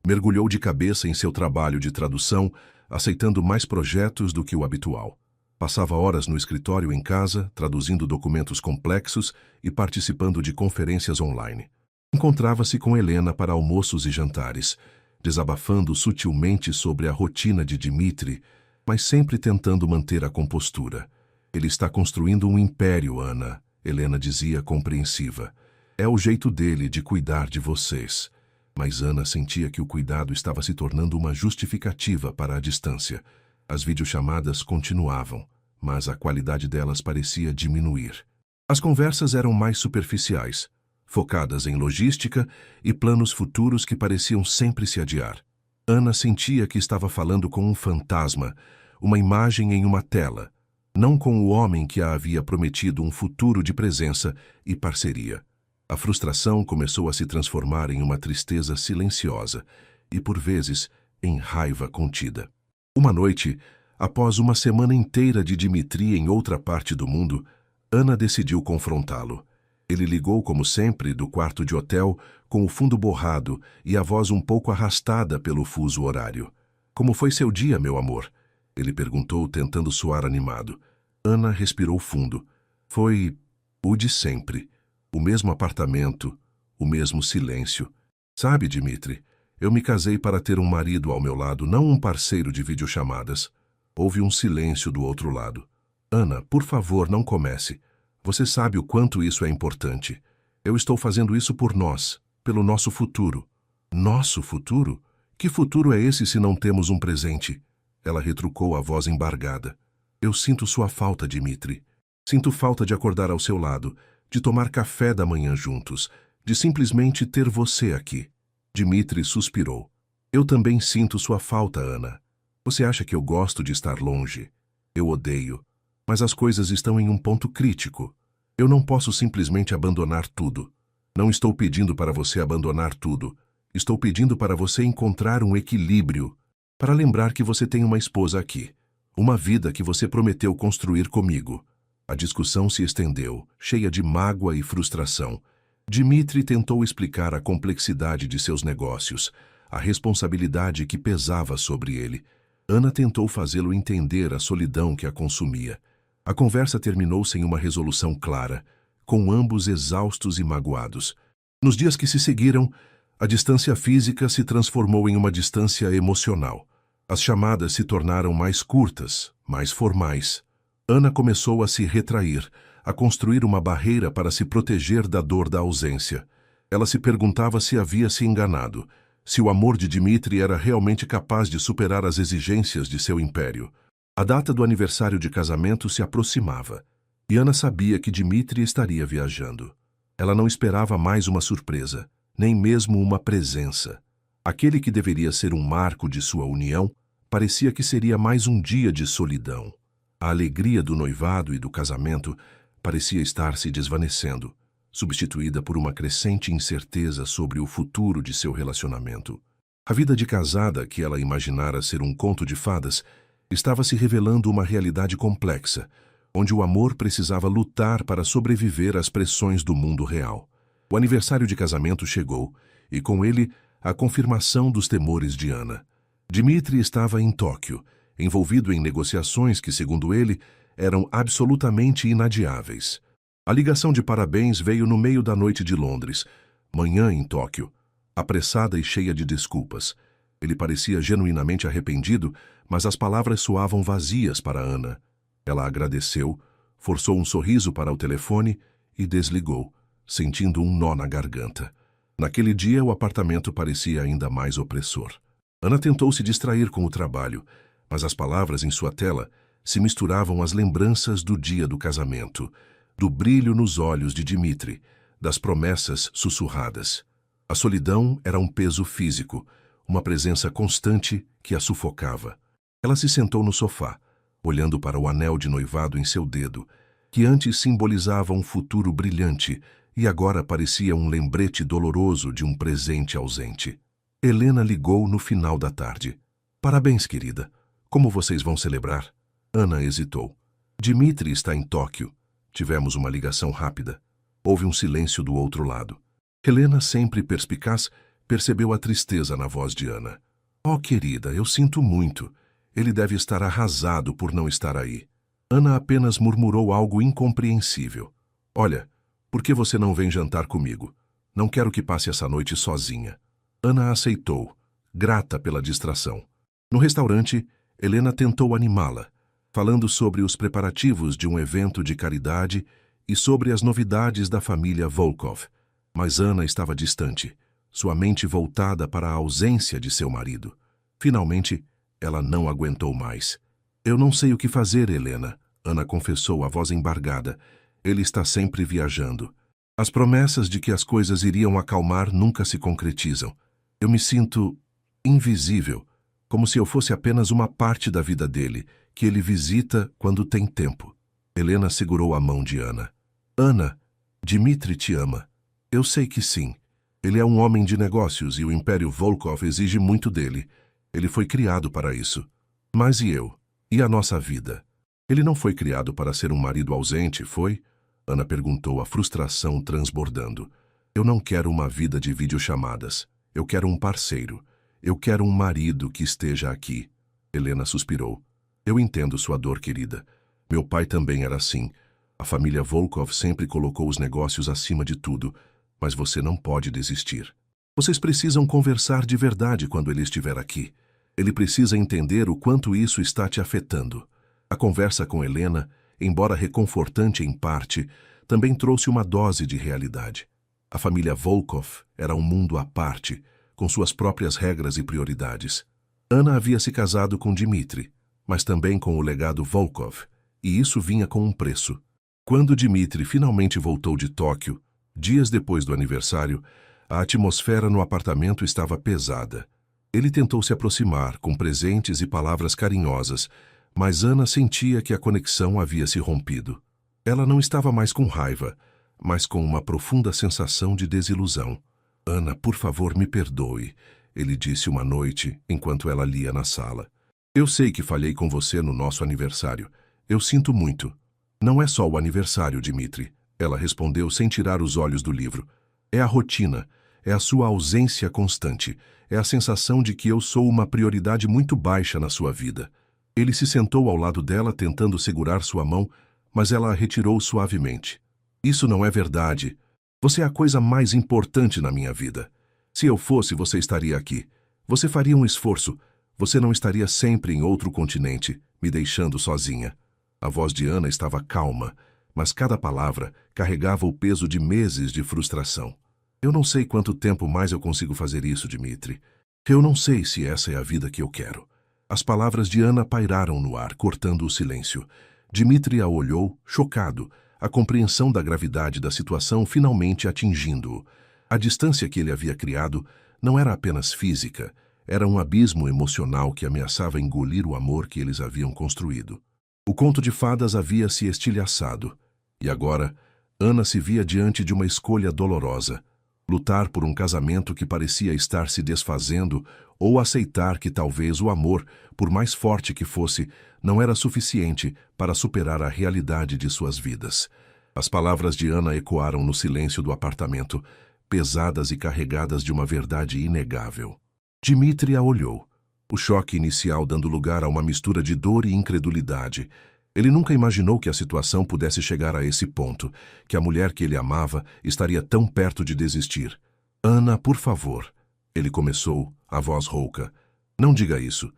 Mergulhou de cabeça em seu trabalho de tradução, aceitando mais projetos do que o habitual. Passava horas no escritório em casa, traduzindo documentos complexos e participando de conferências online. Encontrava-se com Helena para almoços e jantares, desabafando sutilmente sobre a rotina de Dmitri, mas sempre tentando manter a compostura. "Ele está construindo um império, Anna", Helena dizia compreensiva. "É o jeito dele de cuidar de vocês." Mas Anna sentia que o cuidado estava se tornando uma justificativa para a distância. As videochamadas continuavam, mas a qualidade delas parecia diminuir. As conversas eram mais superficiais, focadas em logística e planos futuros que pareciam sempre se adiar. Anna sentia que estava falando com um fantasma, uma imagem em uma tela, não com o homem que a havia prometido um futuro de presença e parceria. A frustração começou a se transformar em uma tristeza silenciosa e, por vezes, em raiva contida. Uma noite, após uma semana inteira de Dmitri em outra parte do mundo, Anna decidiu confrontá-lo. Ele ligou, como sempre, do quarto de hotel, com o fundo borrado e a voz um pouco arrastada pelo fuso horário. "Como foi seu dia, meu amor?" ele perguntou, tentando soar animado. Anna respirou fundo. "Foi o de sempre." O mesmo apartamento, o mesmo silêncio. Sabe, Dmitri, eu me casei para ter um marido ao meu lado, não um parceiro de videochamadas. Houve um silêncio do outro lado. Ana, por favor, não comece. Você sabe o quanto isso é importante. Eu estou fazendo isso por nós, pelo nosso futuro. Nosso futuro? Que futuro é esse se não temos um presente? Ela retrucou a voz embargada. Eu sinto sua falta, Dmitri. Sinto falta de acordar ao seu lado, de tomar café da manhã juntos, de simplesmente ter você aqui. Dmitri suspirou. Eu também sinto sua falta, Ana. Você acha que eu gosto de estar longe? Eu odeio. Mas as coisas estão em um ponto crítico. Eu não posso simplesmente abandonar tudo. Não estou pedindo para você abandonar tudo. Estou pedindo para você encontrar um equilíbrio, para lembrar que você tem uma esposa aqui, uma vida que você prometeu construir comigo. A discussão se estendeu, cheia de mágoa e frustração. Dmitri tentou explicar a complexidade de seus negócios, a responsabilidade que pesava sobre ele. Ana tentou fazê-lo entender a solidão que a consumia. A conversa terminou sem uma resolução clara, com ambos exaustos e magoados. Nos dias que se seguiram, a distância física se transformou em uma distância emocional. As chamadas se tornaram mais curtas, mais formais. Ana começou a se retrair, a construir uma barreira para se proteger da dor da ausência. Ela se perguntava se havia se enganado, se o amor de Dmitri era realmente capaz de superar as exigências de seu império. A data do aniversário de casamento se aproximava, e Ana sabia que Dmitri estaria viajando. Ela não esperava mais uma surpresa, nem mesmo uma presença. Aquele que deveria ser um marco de sua união, parecia que seria mais um dia de solidão. A alegria do noivado e do casamento parecia estar se desvanecendo, substituída por uma crescente incerteza sobre o futuro de seu relacionamento. A vida de casada, que ela imaginara ser um conto de fadas, estava se revelando uma realidade complexa, onde o amor precisava lutar para sobreviver às pressões do mundo real. O aniversário de casamento chegou, e com ele, a confirmação dos temores de Ana. Dmitri estava em Tóquio, envolvido em negociações que, segundo ele, eram absolutamente inadiáveis. A ligação de parabéns veio no meio da noite de Londres, manhã em Tóquio, apressada e cheia de desculpas. Ele parecia genuinamente arrependido, mas as palavras soavam vazias para Ana. Ela agradeceu, forçou um sorriso para o telefone e desligou, sentindo um nó na garganta. Naquele dia, o apartamento parecia ainda mais opressor. Ana tentou se distrair com o trabalho, mas as palavras em sua tela se misturavam às lembranças do dia do casamento, do brilho nos olhos de Dmitri, das promessas sussurradas. A solidão era um peso físico, uma presença constante que a sufocava. Ela se sentou no sofá, olhando para o anel de noivado em seu dedo, que antes simbolizava um futuro brilhante e agora parecia um lembrete doloroso de um presente ausente. Helena ligou no final da tarde. Parabéns, querida. Como vocês vão celebrar? Ana hesitou. Dmitri está em Tóquio. Tivemos uma ligação rápida. Houve um silêncio do outro lado. Helena, sempre perspicaz, percebeu a tristeza na voz de Ana. Oh, querida, eu sinto muito. Ele deve estar arrasado por não estar aí. Ana apenas murmurou algo incompreensível. Olha, por que você não vem jantar comigo? Não quero que passe essa noite sozinha. Ana aceitou, grata pela distração. No restaurante, Helena tentou animá-la, falando sobre os preparativos de um evento de caridade e sobre as novidades da família Volkov. Mas Ana estava distante, sua mente voltada para a ausência de seu marido. Finalmente, ela não aguentou mais. Eu não sei o que fazer, Helena, Ana confessou, a voz embargada. Ele está sempre viajando. As promessas de que as coisas iriam acalmar nunca se concretizam. Eu me sinto invisível, como se eu fosse apenas uma parte da vida dele, que ele visita quando tem tempo. Helena segurou a mão de Ana. Ana, Dmitri te ama. Eu sei que sim. Ele é um homem de negócios e o Império Volkov exige muito dele. Ele foi criado para isso. Mas e eu? E a nossa vida? Ele não foi criado para ser um marido ausente, foi? Ana perguntou, a frustração transbordando. Eu não quero uma vida de videochamadas. Eu quero um parceiro. Eu quero um marido que esteja aqui. Helena suspirou. Eu entendo sua dor, querida. Meu pai também era assim. A família Volkov sempre colocou os negócios acima de tudo, mas você não pode desistir. Vocês precisam conversar de verdade quando ele estiver aqui. Ele precisa entender o quanto isso está te afetando. A conversa com Helena, embora reconfortante em parte, também trouxe uma dose de realidade. A família Volkov era um mundo à parte, com suas próprias regras e prioridades. Anna havia se casado com Dmitri, mas também com o legado Volkov, e isso vinha com um preço. Quando Dmitri finalmente voltou de Tóquio, dias depois do aniversário, a atmosfera no apartamento estava pesada. Ele tentou se aproximar, com presentes e palavras carinhosas, mas Anna sentia que a conexão havia se rompido. Ela não estava mais com raiva, mas com uma profunda sensação de desilusão. Anna, por favor, me perdoe, ele disse uma noite, enquanto ela lia na sala. Eu sei que falhei com você no nosso aniversário. Eu sinto muito. Não é só o aniversário, Dmitri, ela respondeu sem tirar os olhos do livro. É a rotina, é a sua ausência constante, é a sensação de que eu sou uma prioridade muito baixa na sua vida. Ele se sentou ao lado dela tentando segurar sua mão, mas ela a retirou suavemente. Isso não é verdade. Você é a coisa mais importante na minha vida. Se eu fosse, você estaria aqui. Você faria um esforço. Você não estaria sempre em outro continente, me deixando sozinha. A voz de Anna estava calma, mas cada palavra carregava o peso de meses de frustração. Eu não sei quanto tempo mais eu consigo fazer isso, Dmitri. Eu não sei se essa é a vida que eu quero. As palavras de Anna pairaram no ar, cortando o silêncio. Dmitri a olhou, chocado, a compreensão da gravidade da situação finalmente atingindo-o. A distância que ele havia criado não era apenas física, era um abismo emocional que ameaçava engolir o amor que eles haviam construído. O conto de fadas havia se estilhaçado, e agora Anna se via diante de uma escolha dolorosa: lutar por um casamento que parecia estar se desfazendo ou aceitar que talvez o amor, por mais forte que fosse, não era suficiente para superar a realidade de suas vidas. As palavras de Anna ecoaram no silêncio do apartamento, pesadas e carregadas de uma verdade inegável. Dmitri a olhou, o choque inicial dando lugar a uma mistura de dor e incredulidade. Ele nunca imaginou que a situação pudesse chegar a esse ponto, que a mulher que ele amava estaria tão perto de desistir. Anna, por favor, ele começou, a voz rouca. Não diga isso.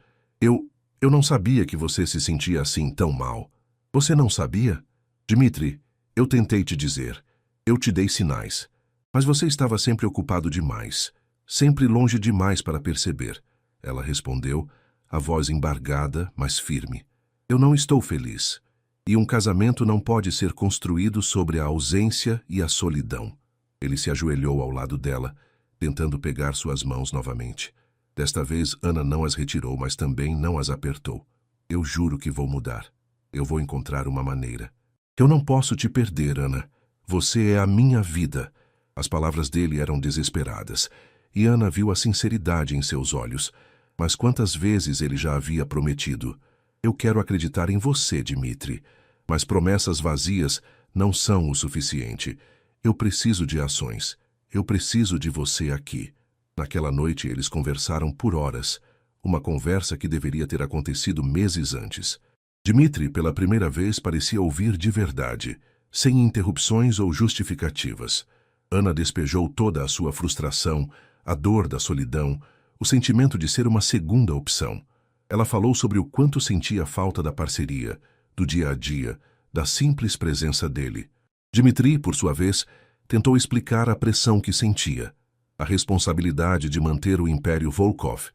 Eu não sabia que você se sentia assim tão mal. Você não sabia? Dmitri, eu tentei te dizer. Eu te dei sinais. Mas você estava sempre ocupado demais, sempre longe demais para perceber. Ela respondeu, a voz embargada, mas firme. Eu não estou feliz. E um casamento não pode ser construído sobre a ausência e a solidão. Ele se ajoelhou ao lado dela, tentando pegar suas mãos novamente. Desta vez, Anna não as retirou, mas também não as apertou. Eu juro que vou mudar. Eu vou encontrar uma maneira. Eu não posso te perder, Anna. Você é a minha vida. As palavras dele eram desesperadas, e Anna viu a sinceridade em seus olhos. Mas quantas vezes ele já havia prometido: eu quero acreditar em você, Dmitri, mas promessas vazias não são o suficiente. Eu preciso de ações. Eu preciso de você aqui. Naquela noite eles conversaram por horas, uma conversa que deveria ter acontecido meses antes. Dmitri, pela primeira vez, parecia ouvir de verdade, sem interrupções ou justificativas. Anna despejou toda a sua frustração, a dor da solidão, o sentimento de ser uma segunda opção. Ela falou sobre o quanto sentia falta da parceria, do dia a dia, da simples presença dele. Dmitri, por sua vez, tentou explicar a pressão que sentia, a responsabilidade de manter o Império Volkov,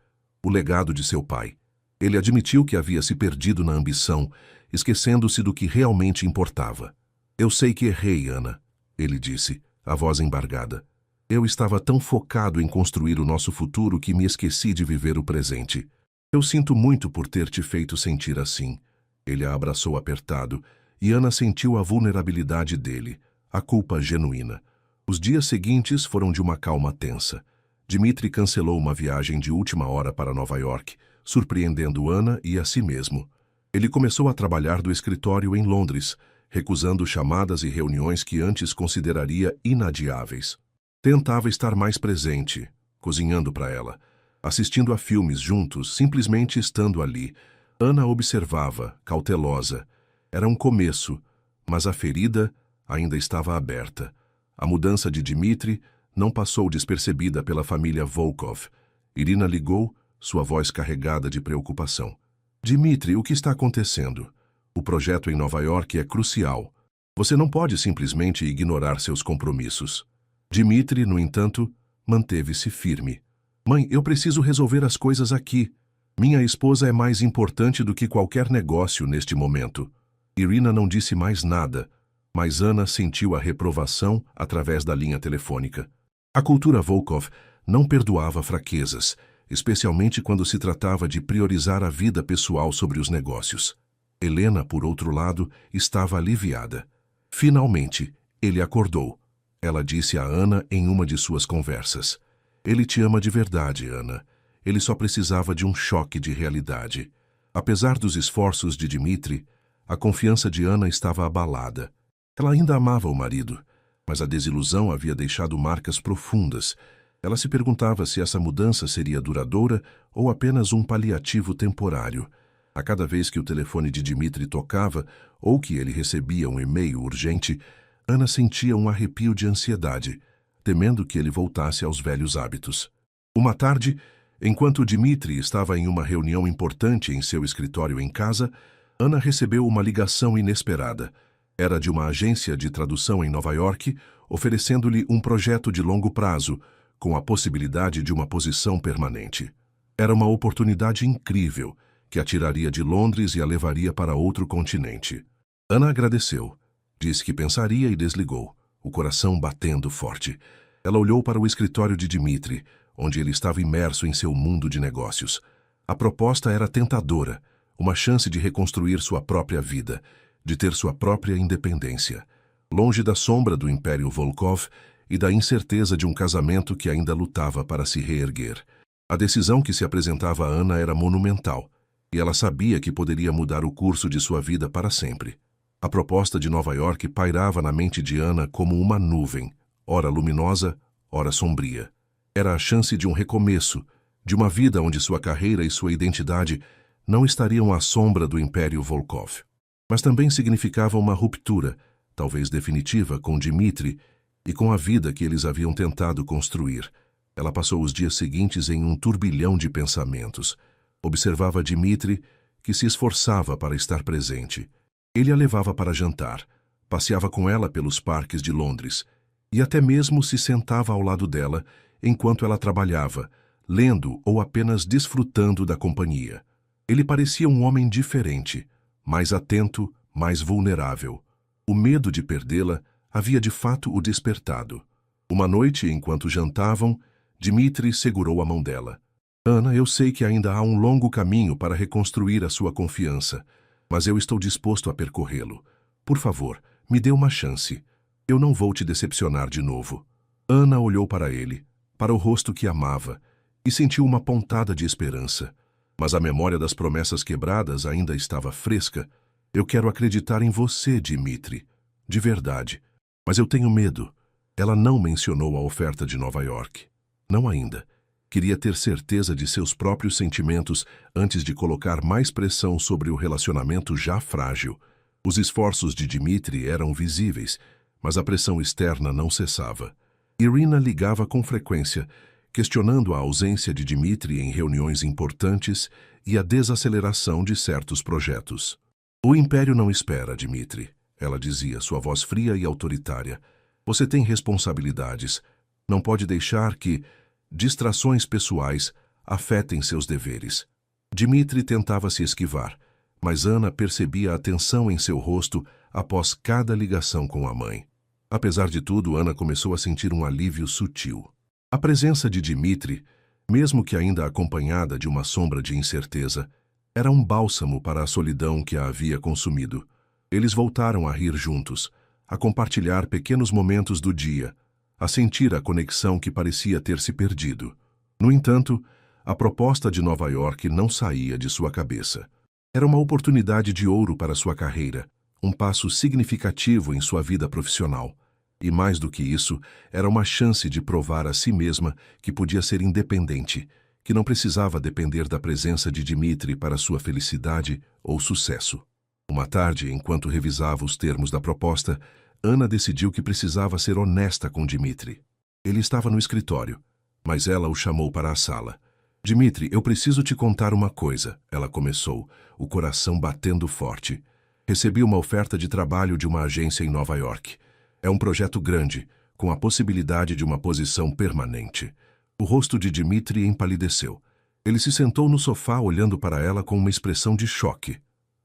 o legado de seu pai. Ele admitiu que havia se perdido na ambição, esquecendo-se do que realmente importava. Eu sei que errei, Anna, ele disse, a voz embargada. Eu estava tão focado em construir o nosso futuro que me esqueci de viver o presente. Eu sinto muito por ter te feito sentir assim. Ele a abraçou apertado, e Anna sentiu a vulnerabilidade dele, a culpa genuína. Os dias seguintes foram de uma calma tensa. Dmitri cancelou uma viagem de última hora para Nova York, surpreendendo Anna e a si mesmo. Ele começou a trabalhar do escritório em Londres, recusando chamadas e reuniões que antes consideraria inadiáveis. Tentava estar mais presente, cozinhando para ela, assistindo a filmes juntos, simplesmente estando ali. Anna observava, cautelosa. Era um começo, Mas a ferida ainda estava aberta. A mudança de Dmitri não passou despercebida pela família Volkov. Irina ligou, sua voz carregada de preocupação. Dmitri, o que está acontecendo? O projeto em Nova York é crucial. Você não pode simplesmente ignorar seus compromissos. Dmitri, no entanto, manteve-se firme. Mãe, eu preciso resolver as coisas aqui. Minha esposa é mais importante do que qualquer negócio neste momento. Irina não disse mais nada, mas Anna sentiu a reprovação através da linha telefônica. A cultura Volkov não perdoava fraquezas, especialmente quando se tratava de priorizar a vida pessoal sobre os negócios. Helena, por outro lado, estava aliviada. Finalmente, ele acordou. Ela disse a Anna em uma de suas conversas. Ele te ama de verdade, Anna. Ele só precisava de um choque de realidade. Apesar dos esforços de Dmitri, a confiança de Anna estava abalada. Ela ainda amava o marido, mas a desilusão havia deixado marcas profundas. Ela se perguntava se essa mudança seria duradoura ou apenas um paliativo temporário. A cada vez que o telefone de Dmitri tocava ou que ele recebia um e-mail urgente, Anna sentia um arrepio de ansiedade, temendo que ele voltasse aos velhos hábitos. Uma tarde, enquanto Dmitri estava em uma reunião importante em seu escritório em casa, Anna recebeu uma ligação inesperada. Era de uma agência de tradução em Nova York, oferecendo-lhe um projeto de longo prazo, com a possibilidade de uma posição permanente. Era uma oportunidade incrível, que a tiraria de Londres e a levaria para outro continente. Anna agradeceu, disse que pensaria e desligou, o coração batendo forte. Ela olhou para o escritório de Dmitri, onde ele estava imerso em seu mundo de negócios. A proposta era tentadora, uma chance de reconstruir sua própria vida, de ter sua própria independência, longe da sombra do Império Volkov e da incerteza de um casamento que ainda lutava para se reerguer. A decisão que se apresentava a Anna era monumental, e ela sabia que poderia mudar o curso de sua vida para sempre. A proposta de Nova York pairava na mente de Anna como uma nuvem, ora luminosa, ora sombria. Era a chance de um recomeço, de uma vida onde sua carreira e sua identidade não estariam à sombra do Império Volkov. Mas também significava uma ruptura, talvez definitiva, com Dmitri e com a vida que eles haviam tentado construir. Ela passou os dias seguintes em um turbilhão de pensamentos. Observava Dmitri, que se esforçava para estar presente. Ele a levava para jantar, passeava com ela pelos parques de Londres e até mesmo se sentava ao lado dela enquanto ela trabalhava, lendo ou apenas desfrutando da companhia. Ele parecia um homem diferente, mais atento, mais vulnerável. O medo de perdê-la havia de fato o despertado. Uma noite, enquanto jantavam, Dmitri segurou a mão dela. Anna, eu sei que ainda há um longo caminho para reconstruir a sua confiança, mas eu estou disposto a percorrê-lo. Por favor, me dê uma chance. Eu não vou te decepcionar de novo. Anna olhou para ele, para o rosto que amava, e sentiu uma pontada de esperança. Mas a memória das promessas quebradas ainda estava fresca. Eu quero acreditar em você, Dmitri. De verdade. Mas eu tenho medo. Ela não mencionou a oferta de Nova York. Não ainda. Queria ter certeza de seus próprios sentimentos antes de colocar mais pressão sobre o relacionamento já frágil. Os esforços de Dmitri eram visíveis, mas a pressão externa não cessava. Irina ligava com frequência, questionando a ausência de Dmitri em reuniões importantes e a desaceleração de certos projetos. O Império não espera, Dmitri, ela dizia, sua voz fria e autoritária. Você tem responsabilidades. Não pode deixar que distrações pessoais afetem seus deveres. Dmitri tentava se esquivar, mas Anna percebia a tensão em seu rosto após cada ligação com a mãe. Apesar de tudo, Anna começou a sentir um alívio sutil. A presença de Dmitri, mesmo que ainda acompanhada de uma sombra de incerteza, era um bálsamo para a solidão que a havia consumido. Eles voltaram a rir juntos, a compartilhar pequenos momentos do dia, a sentir a conexão que parecia ter se perdido. No entanto, a proposta de Nova York não saía de sua cabeça. Era uma oportunidade de ouro para sua carreira, um passo significativo em sua vida profissional. E mais do que isso, era uma chance de provar a si mesma que podia ser independente, que não precisava depender da presença de Dmitri para sua felicidade ou sucesso. Uma tarde, enquanto revisava os termos da proposta, Ana decidiu que precisava ser honesta com Dmitri. Ele estava no escritório, mas ela o chamou para a sala. Dmitri, eu preciso te contar uma coisa, ela começou, o coração batendo forte. Recebi uma oferta de trabalho de uma agência em Nova York. É um projeto grande, com a possibilidade de uma posição permanente. O rosto de Dmitri empalideceu. Ele se sentou no sofá olhando para ela com uma expressão de choque.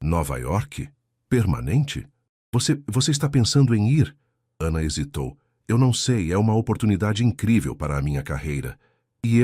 Nova York? Permanente? Você está pensando em ir? Ana hesitou. Eu não sei, é uma oportunidade incrível para a minha carreira. E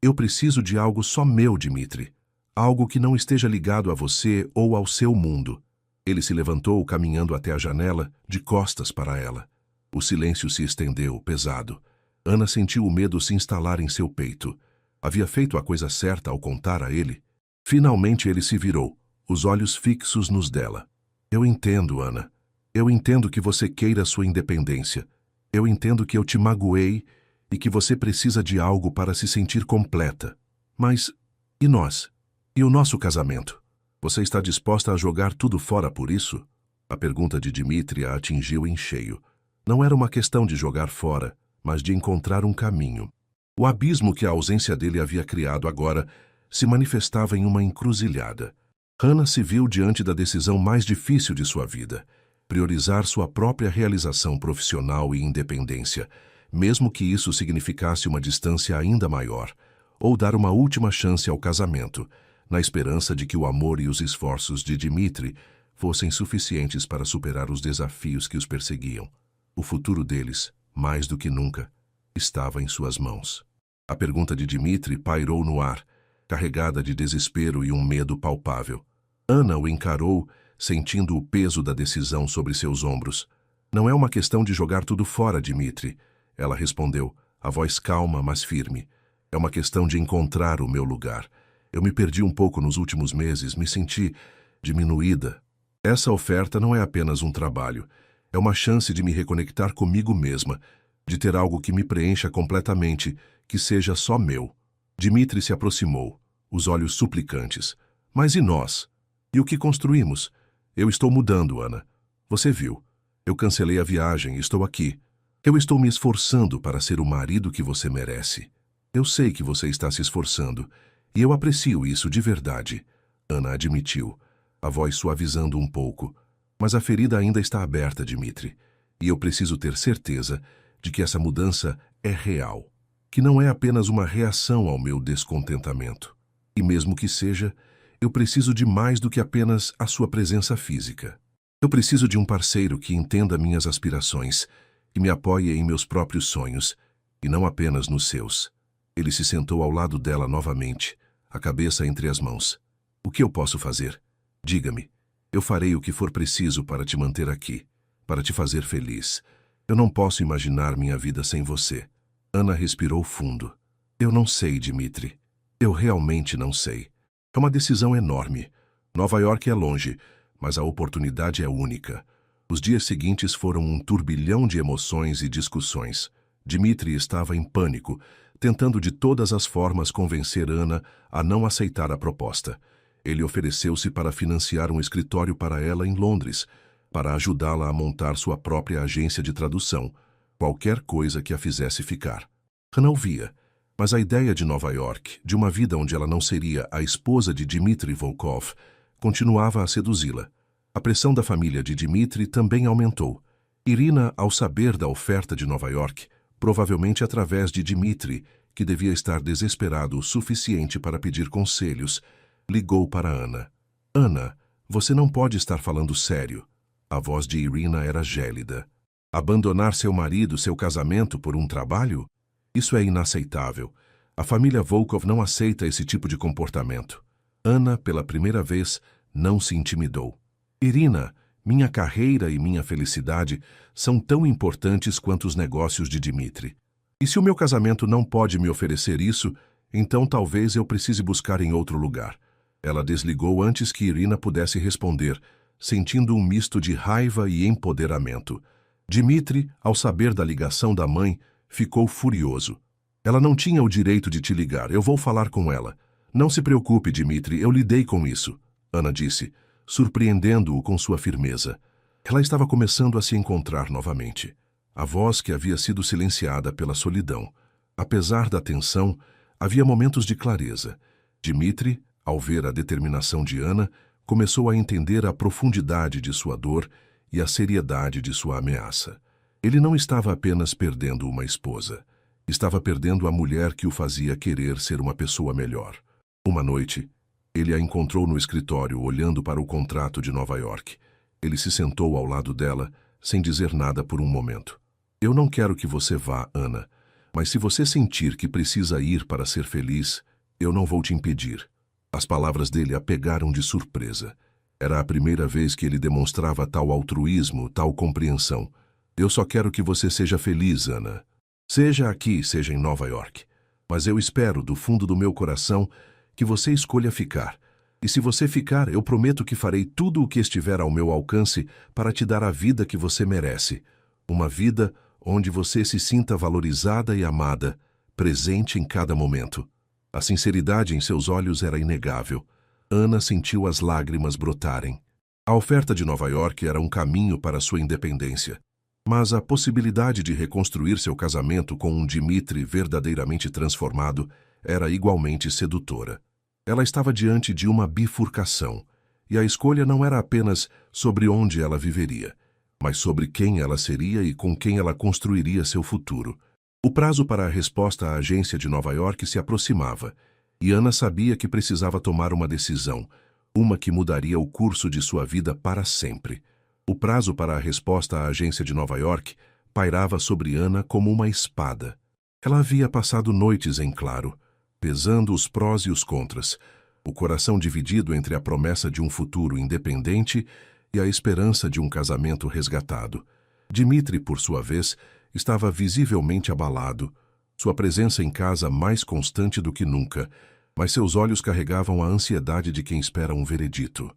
eu preciso de algo só meu, Dmitri. Algo que não esteja ligado a você ou ao seu mundo. Ele se levantou, caminhando até a janela, de costas para ela. O silêncio se estendeu, pesado. Ana sentiu o medo se instalar em seu peito. Havia feito a coisa certa ao contar a ele? Finalmente ele se virou, os olhos fixos nos dela. Eu entendo, Ana. Eu entendo que você queira sua independência. Eu entendo que eu te magoei e que você precisa de algo para se sentir completa. Mas, e nós? E o nosso casamento? Você está disposta a jogar tudo fora por isso? A pergunta de Dmitri a atingiu em cheio. Não era uma questão de jogar fora, mas de encontrar um caminho. O abismo que a ausência dele havia criado agora se manifestava em uma encruzilhada. Hannah se viu diante da decisão mais difícil de sua vida: priorizar sua própria realização profissional e independência, mesmo que isso significasse uma distância ainda maior, ou dar uma última chance ao casamento, na esperança de que o amor e os esforços de Dmitri fossem suficientes para superar os desafios que os perseguiam. O futuro deles, mais do que nunca, estava em suas mãos. A pergunta de Dmitri pairou no ar, carregada de desespero e um medo palpável. Ana o encarou, sentindo o peso da decisão sobre seus ombros. Não é uma questão de jogar tudo fora, Dmitri, ela respondeu, a voz calma, mas firme. É uma questão de encontrar o meu lugar. Eu me perdi um pouco nos últimos meses, me senti diminuída. Essa oferta não é apenas um trabalho. É uma chance de me reconectar comigo mesma, de ter algo que me preencha completamente, que seja só meu. Dmitri se aproximou, os olhos suplicantes. Mas e nós? E o que construímos? Eu estou mudando, Ana. Você viu. Eu cancelei a viagem e estou aqui. Eu estou me esforçando para ser o marido que você merece. Eu sei que você está se esforçando, e eu aprecio isso de verdade, Ana admitiu, a voz suavizando um pouco. Mas a ferida ainda está aberta, Dmitri, e eu preciso ter certeza de que essa mudança é real, que não é apenas uma reação ao meu descontentamento. E mesmo que seja, eu preciso de mais do que apenas a sua presença física. Eu preciso de um parceiro que entenda minhas aspirações, que me apoie em meus próprios sonhos, e não apenas nos seus. Ele se sentou ao lado dela novamente, a cabeça entre as mãos. O que eu posso fazer? Diga-me. Eu farei o que for preciso para te manter aqui, para te fazer feliz. Eu não posso imaginar minha vida sem você. Ana respirou fundo. Eu não sei, Dmitri. Eu realmente não sei. É uma decisão enorme. Nova York é longe, mas a oportunidade é única. Os dias seguintes foram um turbilhão de emoções e discussões. Dmitri estava em pânico, tentando de todas as formas convencer Ana a não aceitar a proposta. Ele ofereceu-se para financiar um escritório para ela em Londres, para ajudá-la a montar sua própria agência de tradução, qualquer coisa que a fizesse ficar. Hannah ouvia, mas a ideia de Nova York, de uma vida onde ela não seria a esposa de Dmitri Volkov, continuava a seduzi-la. A pressão da família de Dmitri também aumentou. Irina, ao saber da oferta de Nova York, provavelmente através de Dmitri, que devia estar desesperado o suficiente para pedir conselhos, ligou para Ana. Ana, você não pode estar falando sério. A voz de Irina era gélida. Abandonar seu marido, seu casamento por um trabalho? Isso é inaceitável. A família Volkov não aceita esse tipo de comportamento. Ana, pela primeira vez, não se intimidou. Irina, minha carreira e minha felicidade são tão importantes quanto os negócios de Dmitri. E se o meu casamento não pode me oferecer isso, então talvez eu precise buscar em outro lugar. Ela desligou antes que Irina pudesse responder, sentindo um misto de raiva e empoderamento. Dmitri, ao saber da ligação da mãe, ficou furioso. Ela não tinha o direito de te ligar, eu vou falar com ela. Não se preocupe, Dmitri, eu lidei com isso, Ana disse. surpreendendo-o com sua firmeza. Ela estava começando a se encontrar novamente. A voz que havia sido silenciada pela solidão. Apesar da tensão, havia momentos de clareza. Dmitri, ao ver a determinação de Ana, começou a entender a profundidade de sua dor e a seriedade de sua ameaça. Ele não estava apenas perdendo uma esposa. Estava perdendo a mulher que o fazia querer ser uma pessoa melhor. Uma noite, ele a encontrou no escritório olhando para o contrato de Nova York. Ele se sentou ao lado dela, sem dizer nada por um momento. Eu não quero que você vá, Ana, mas se você sentir que precisa ir para ser feliz, eu não vou te impedir. As palavras dele a pegaram de surpresa. Era a primeira vez que ele demonstrava tal altruísmo, tal compreensão. Eu só quero que você seja feliz, Ana. Seja aqui, seja em Nova York. Mas eu espero, do fundo do meu coração, que você escolha ficar. E se você ficar, eu prometo que farei tudo o que estiver ao meu alcance para te dar a vida que você merece. Uma vida onde você se sinta valorizada e amada, presente em cada momento. A sinceridade em seus olhos era inegável. Ana sentiu as lágrimas brotarem. A oferta de Nova York era um caminho para sua independência. Mas a possibilidade de reconstruir seu casamento com um Dmitri verdadeiramente transformado era igualmente sedutora. Ela estava diante de uma bifurcação, e a escolha não era apenas sobre onde ela viveria, mas sobre quem ela seria e com quem ela construiria seu futuro. O prazo para a resposta à agência de Nova York se aproximava, e Ana sabia que precisava tomar uma decisão, uma que mudaria o curso de sua vida para sempre. O prazo para a resposta à agência de Nova York pairava sobre Ana como uma espada. Ela havia passado noites em claro, pesando os prós e os contras, o coração dividido entre a promessa de um futuro independente e a esperança de um casamento resgatado. Dmitri, por sua vez, estava visivelmente abalado, sua presença em casa mais constante do que nunca, mas seus olhos carregavam a ansiedade de quem espera um veredito.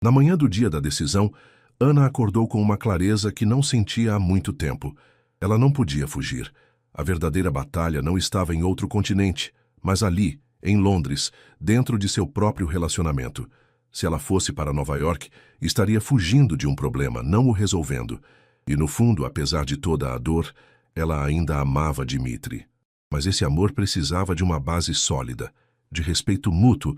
Na manhã do dia da decisão, Ana acordou com uma clareza que não sentia há muito tempo. Ela não podia fugir. A verdadeira batalha não estava em outro continente, mas ali, em Londres, dentro de seu próprio relacionamento. Se ela fosse para Nova York, estaria fugindo de um problema, não o resolvendo. E no fundo, apesar de toda a dor, ela ainda amava Dmitri. Mas esse amor precisava de uma base sólida, de respeito mútuo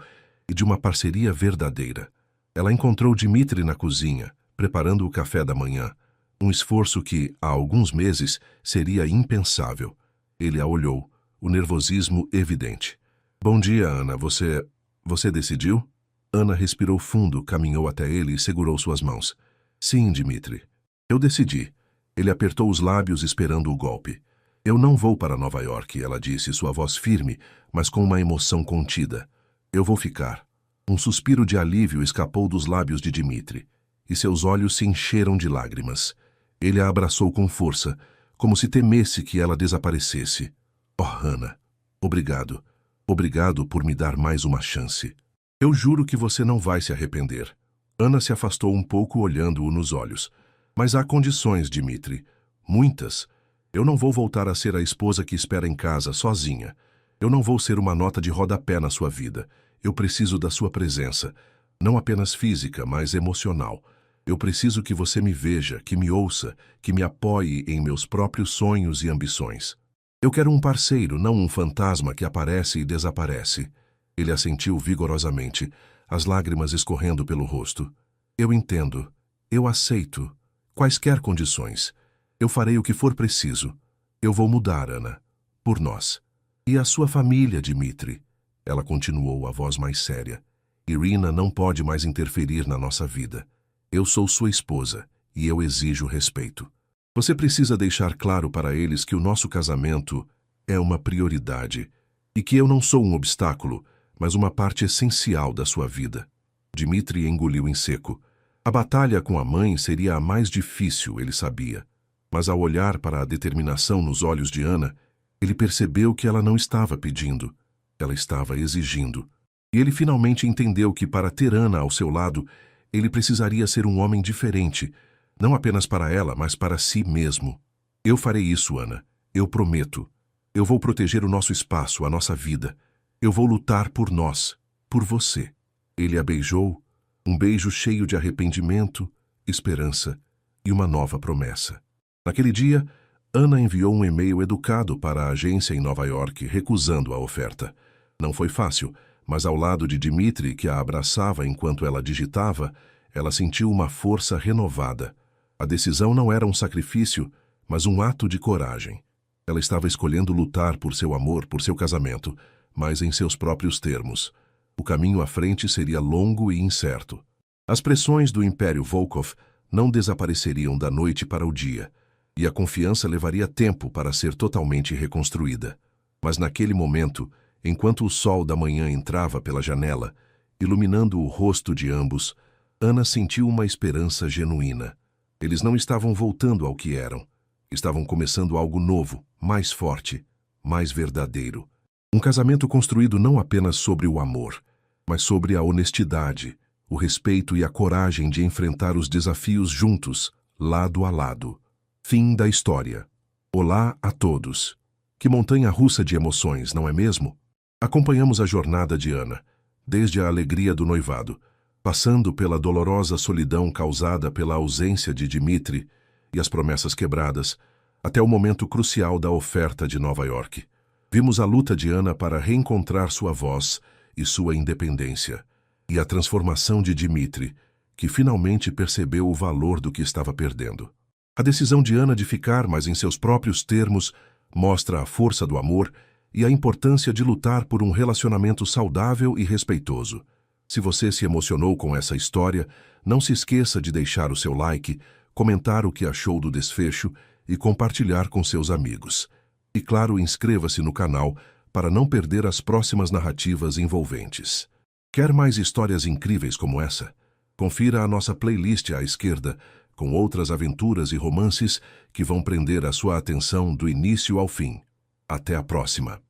e de uma parceria verdadeira. Ela encontrou Dmitri na cozinha, preparando o café da manhã, um esforço que, há alguns meses, seria impensável. Ele a olhou, o nervosismo evidente. Bom dia, Ana. Você decidiu? Ana respirou fundo, caminhou até ele e segurou suas mãos. Sim, Dmitri. Eu decidi. Ele apertou os lábios esperando o golpe. Eu não vou para Nova York, ela disse, sua voz firme, mas com uma emoção contida. Eu vou ficar. Um suspiro de alívio escapou dos lábios de Dmitri, e seus olhos se encheram de lágrimas. Ele a abraçou com força, como se temesse que ela desaparecesse. Oh, Ana, obrigado. Obrigado por me dar mais uma chance. Eu juro que você não vai se arrepender. Ana se afastou um pouco olhando-o nos olhos. Mas há condições, Dmitri. Muitas. Eu não vou voltar a ser a esposa que espera em casa, sozinha. Eu não vou ser uma nota de rodapé na sua vida. Eu preciso da sua presença. Não apenas física, mas emocional. Eu preciso que você me veja, que me ouça, que me apoie em meus próprios sonhos e ambições. Eu quero um parceiro, não um fantasma que aparece e desaparece. Ele assentiu vigorosamente, as lágrimas escorrendo pelo rosto. Eu entendo. Eu aceito. Quaisquer condições. Eu farei o que for preciso. Eu vou mudar, Ana. Por nós. E a sua família, Dmitri. Ela continuou, a voz mais séria. Irina não pode mais interferir na nossa vida. Eu sou sua esposa, e eu exijo respeito. Você precisa deixar claro para eles que o nosso casamento é uma prioridade, e que eu não sou um obstáculo, mas uma parte essencial da sua vida. Dmitri engoliu em seco. A batalha com a mãe seria a mais difícil, ele sabia. Mas ao olhar para a determinação nos olhos de Ana, ele percebeu que ela não estava pedindo, ela estava exigindo. E ele finalmente entendeu que para ter Ana ao seu lado, ele precisaria ser um homem diferente, não apenas para ela, mas para si mesmo. Eu farei isso, Ana. Eu prometo. Eu vou proteger o nosso espaço, a nossa vida. Eu vou lutar por nós, por você. Ele a beijou, Um beijo cheio de arrependimento, esperança e uma nova promessa. Naquele dia, Ana enviou um e-mail educado para a agência em Nova York, recusando a oferta. Não foi fácil, mas ao lado de Dmitri, que a abraçava enquanto ela digitava, ela sentiu uma força renovada. A decisão não era um sacrifício, mas um ato de coragem. Ela estava escolhendo lutar por seu amor, por seu casamento, mas em seus próprios termos. O caminho à frente seria longo e incerto. As pressões do Império Volkov não desapareceriam da noite para o dia, e a confiança levaria tempo para ser totalmente reconstruída. Mas naquele momento, enquanto o sol da manhã entrava pela janela, iluminando o rosto de ambos, Ana sentiu uma esperança genuína. Eles não estavam voltando ao que eram. Estavam começando algo novo, mais forte, mais verdadeiro. Um casamento construído não apenas sobre o amor, mas sobre a honestidade, o respeito e a coragem de enfrentar os desafios juntos, lado a lado. Fim da história. Olá a todos. Que montanha-russa de emoções, não é mesmo? Acompanhamos a jornada de Ana, desde a alegria do noivado, passando pela dolorosa solidão causada pela ausência de Dmitri e as promessas quebradas, até o momento crucial da oferta de Nova York. Vimos a luta de Ana para reencontrar sua voz e sua independência, e a transformação de Dmitri, que finalmente percebeu o valor do que estava perdendo. A decisão de Ana de ficar, mas em seus próprios termos, mostra a força do amor e a importância de lutar por um relacionamento saudável e respeitoso. Se você se emocionou com essa história, não se esqueça de deixar o seu like, comentar o que achou do desfecho e compartilhar com seus amigos. E claro, inscreva-se no canal para não perder as próximas narrativas envolventes. Quer mais histórias incríveis como essa? Confira a nossa playlist à esquerda, com outras aventuras e romances que vão prender a sua atenção do início ao fim. Até a próxima!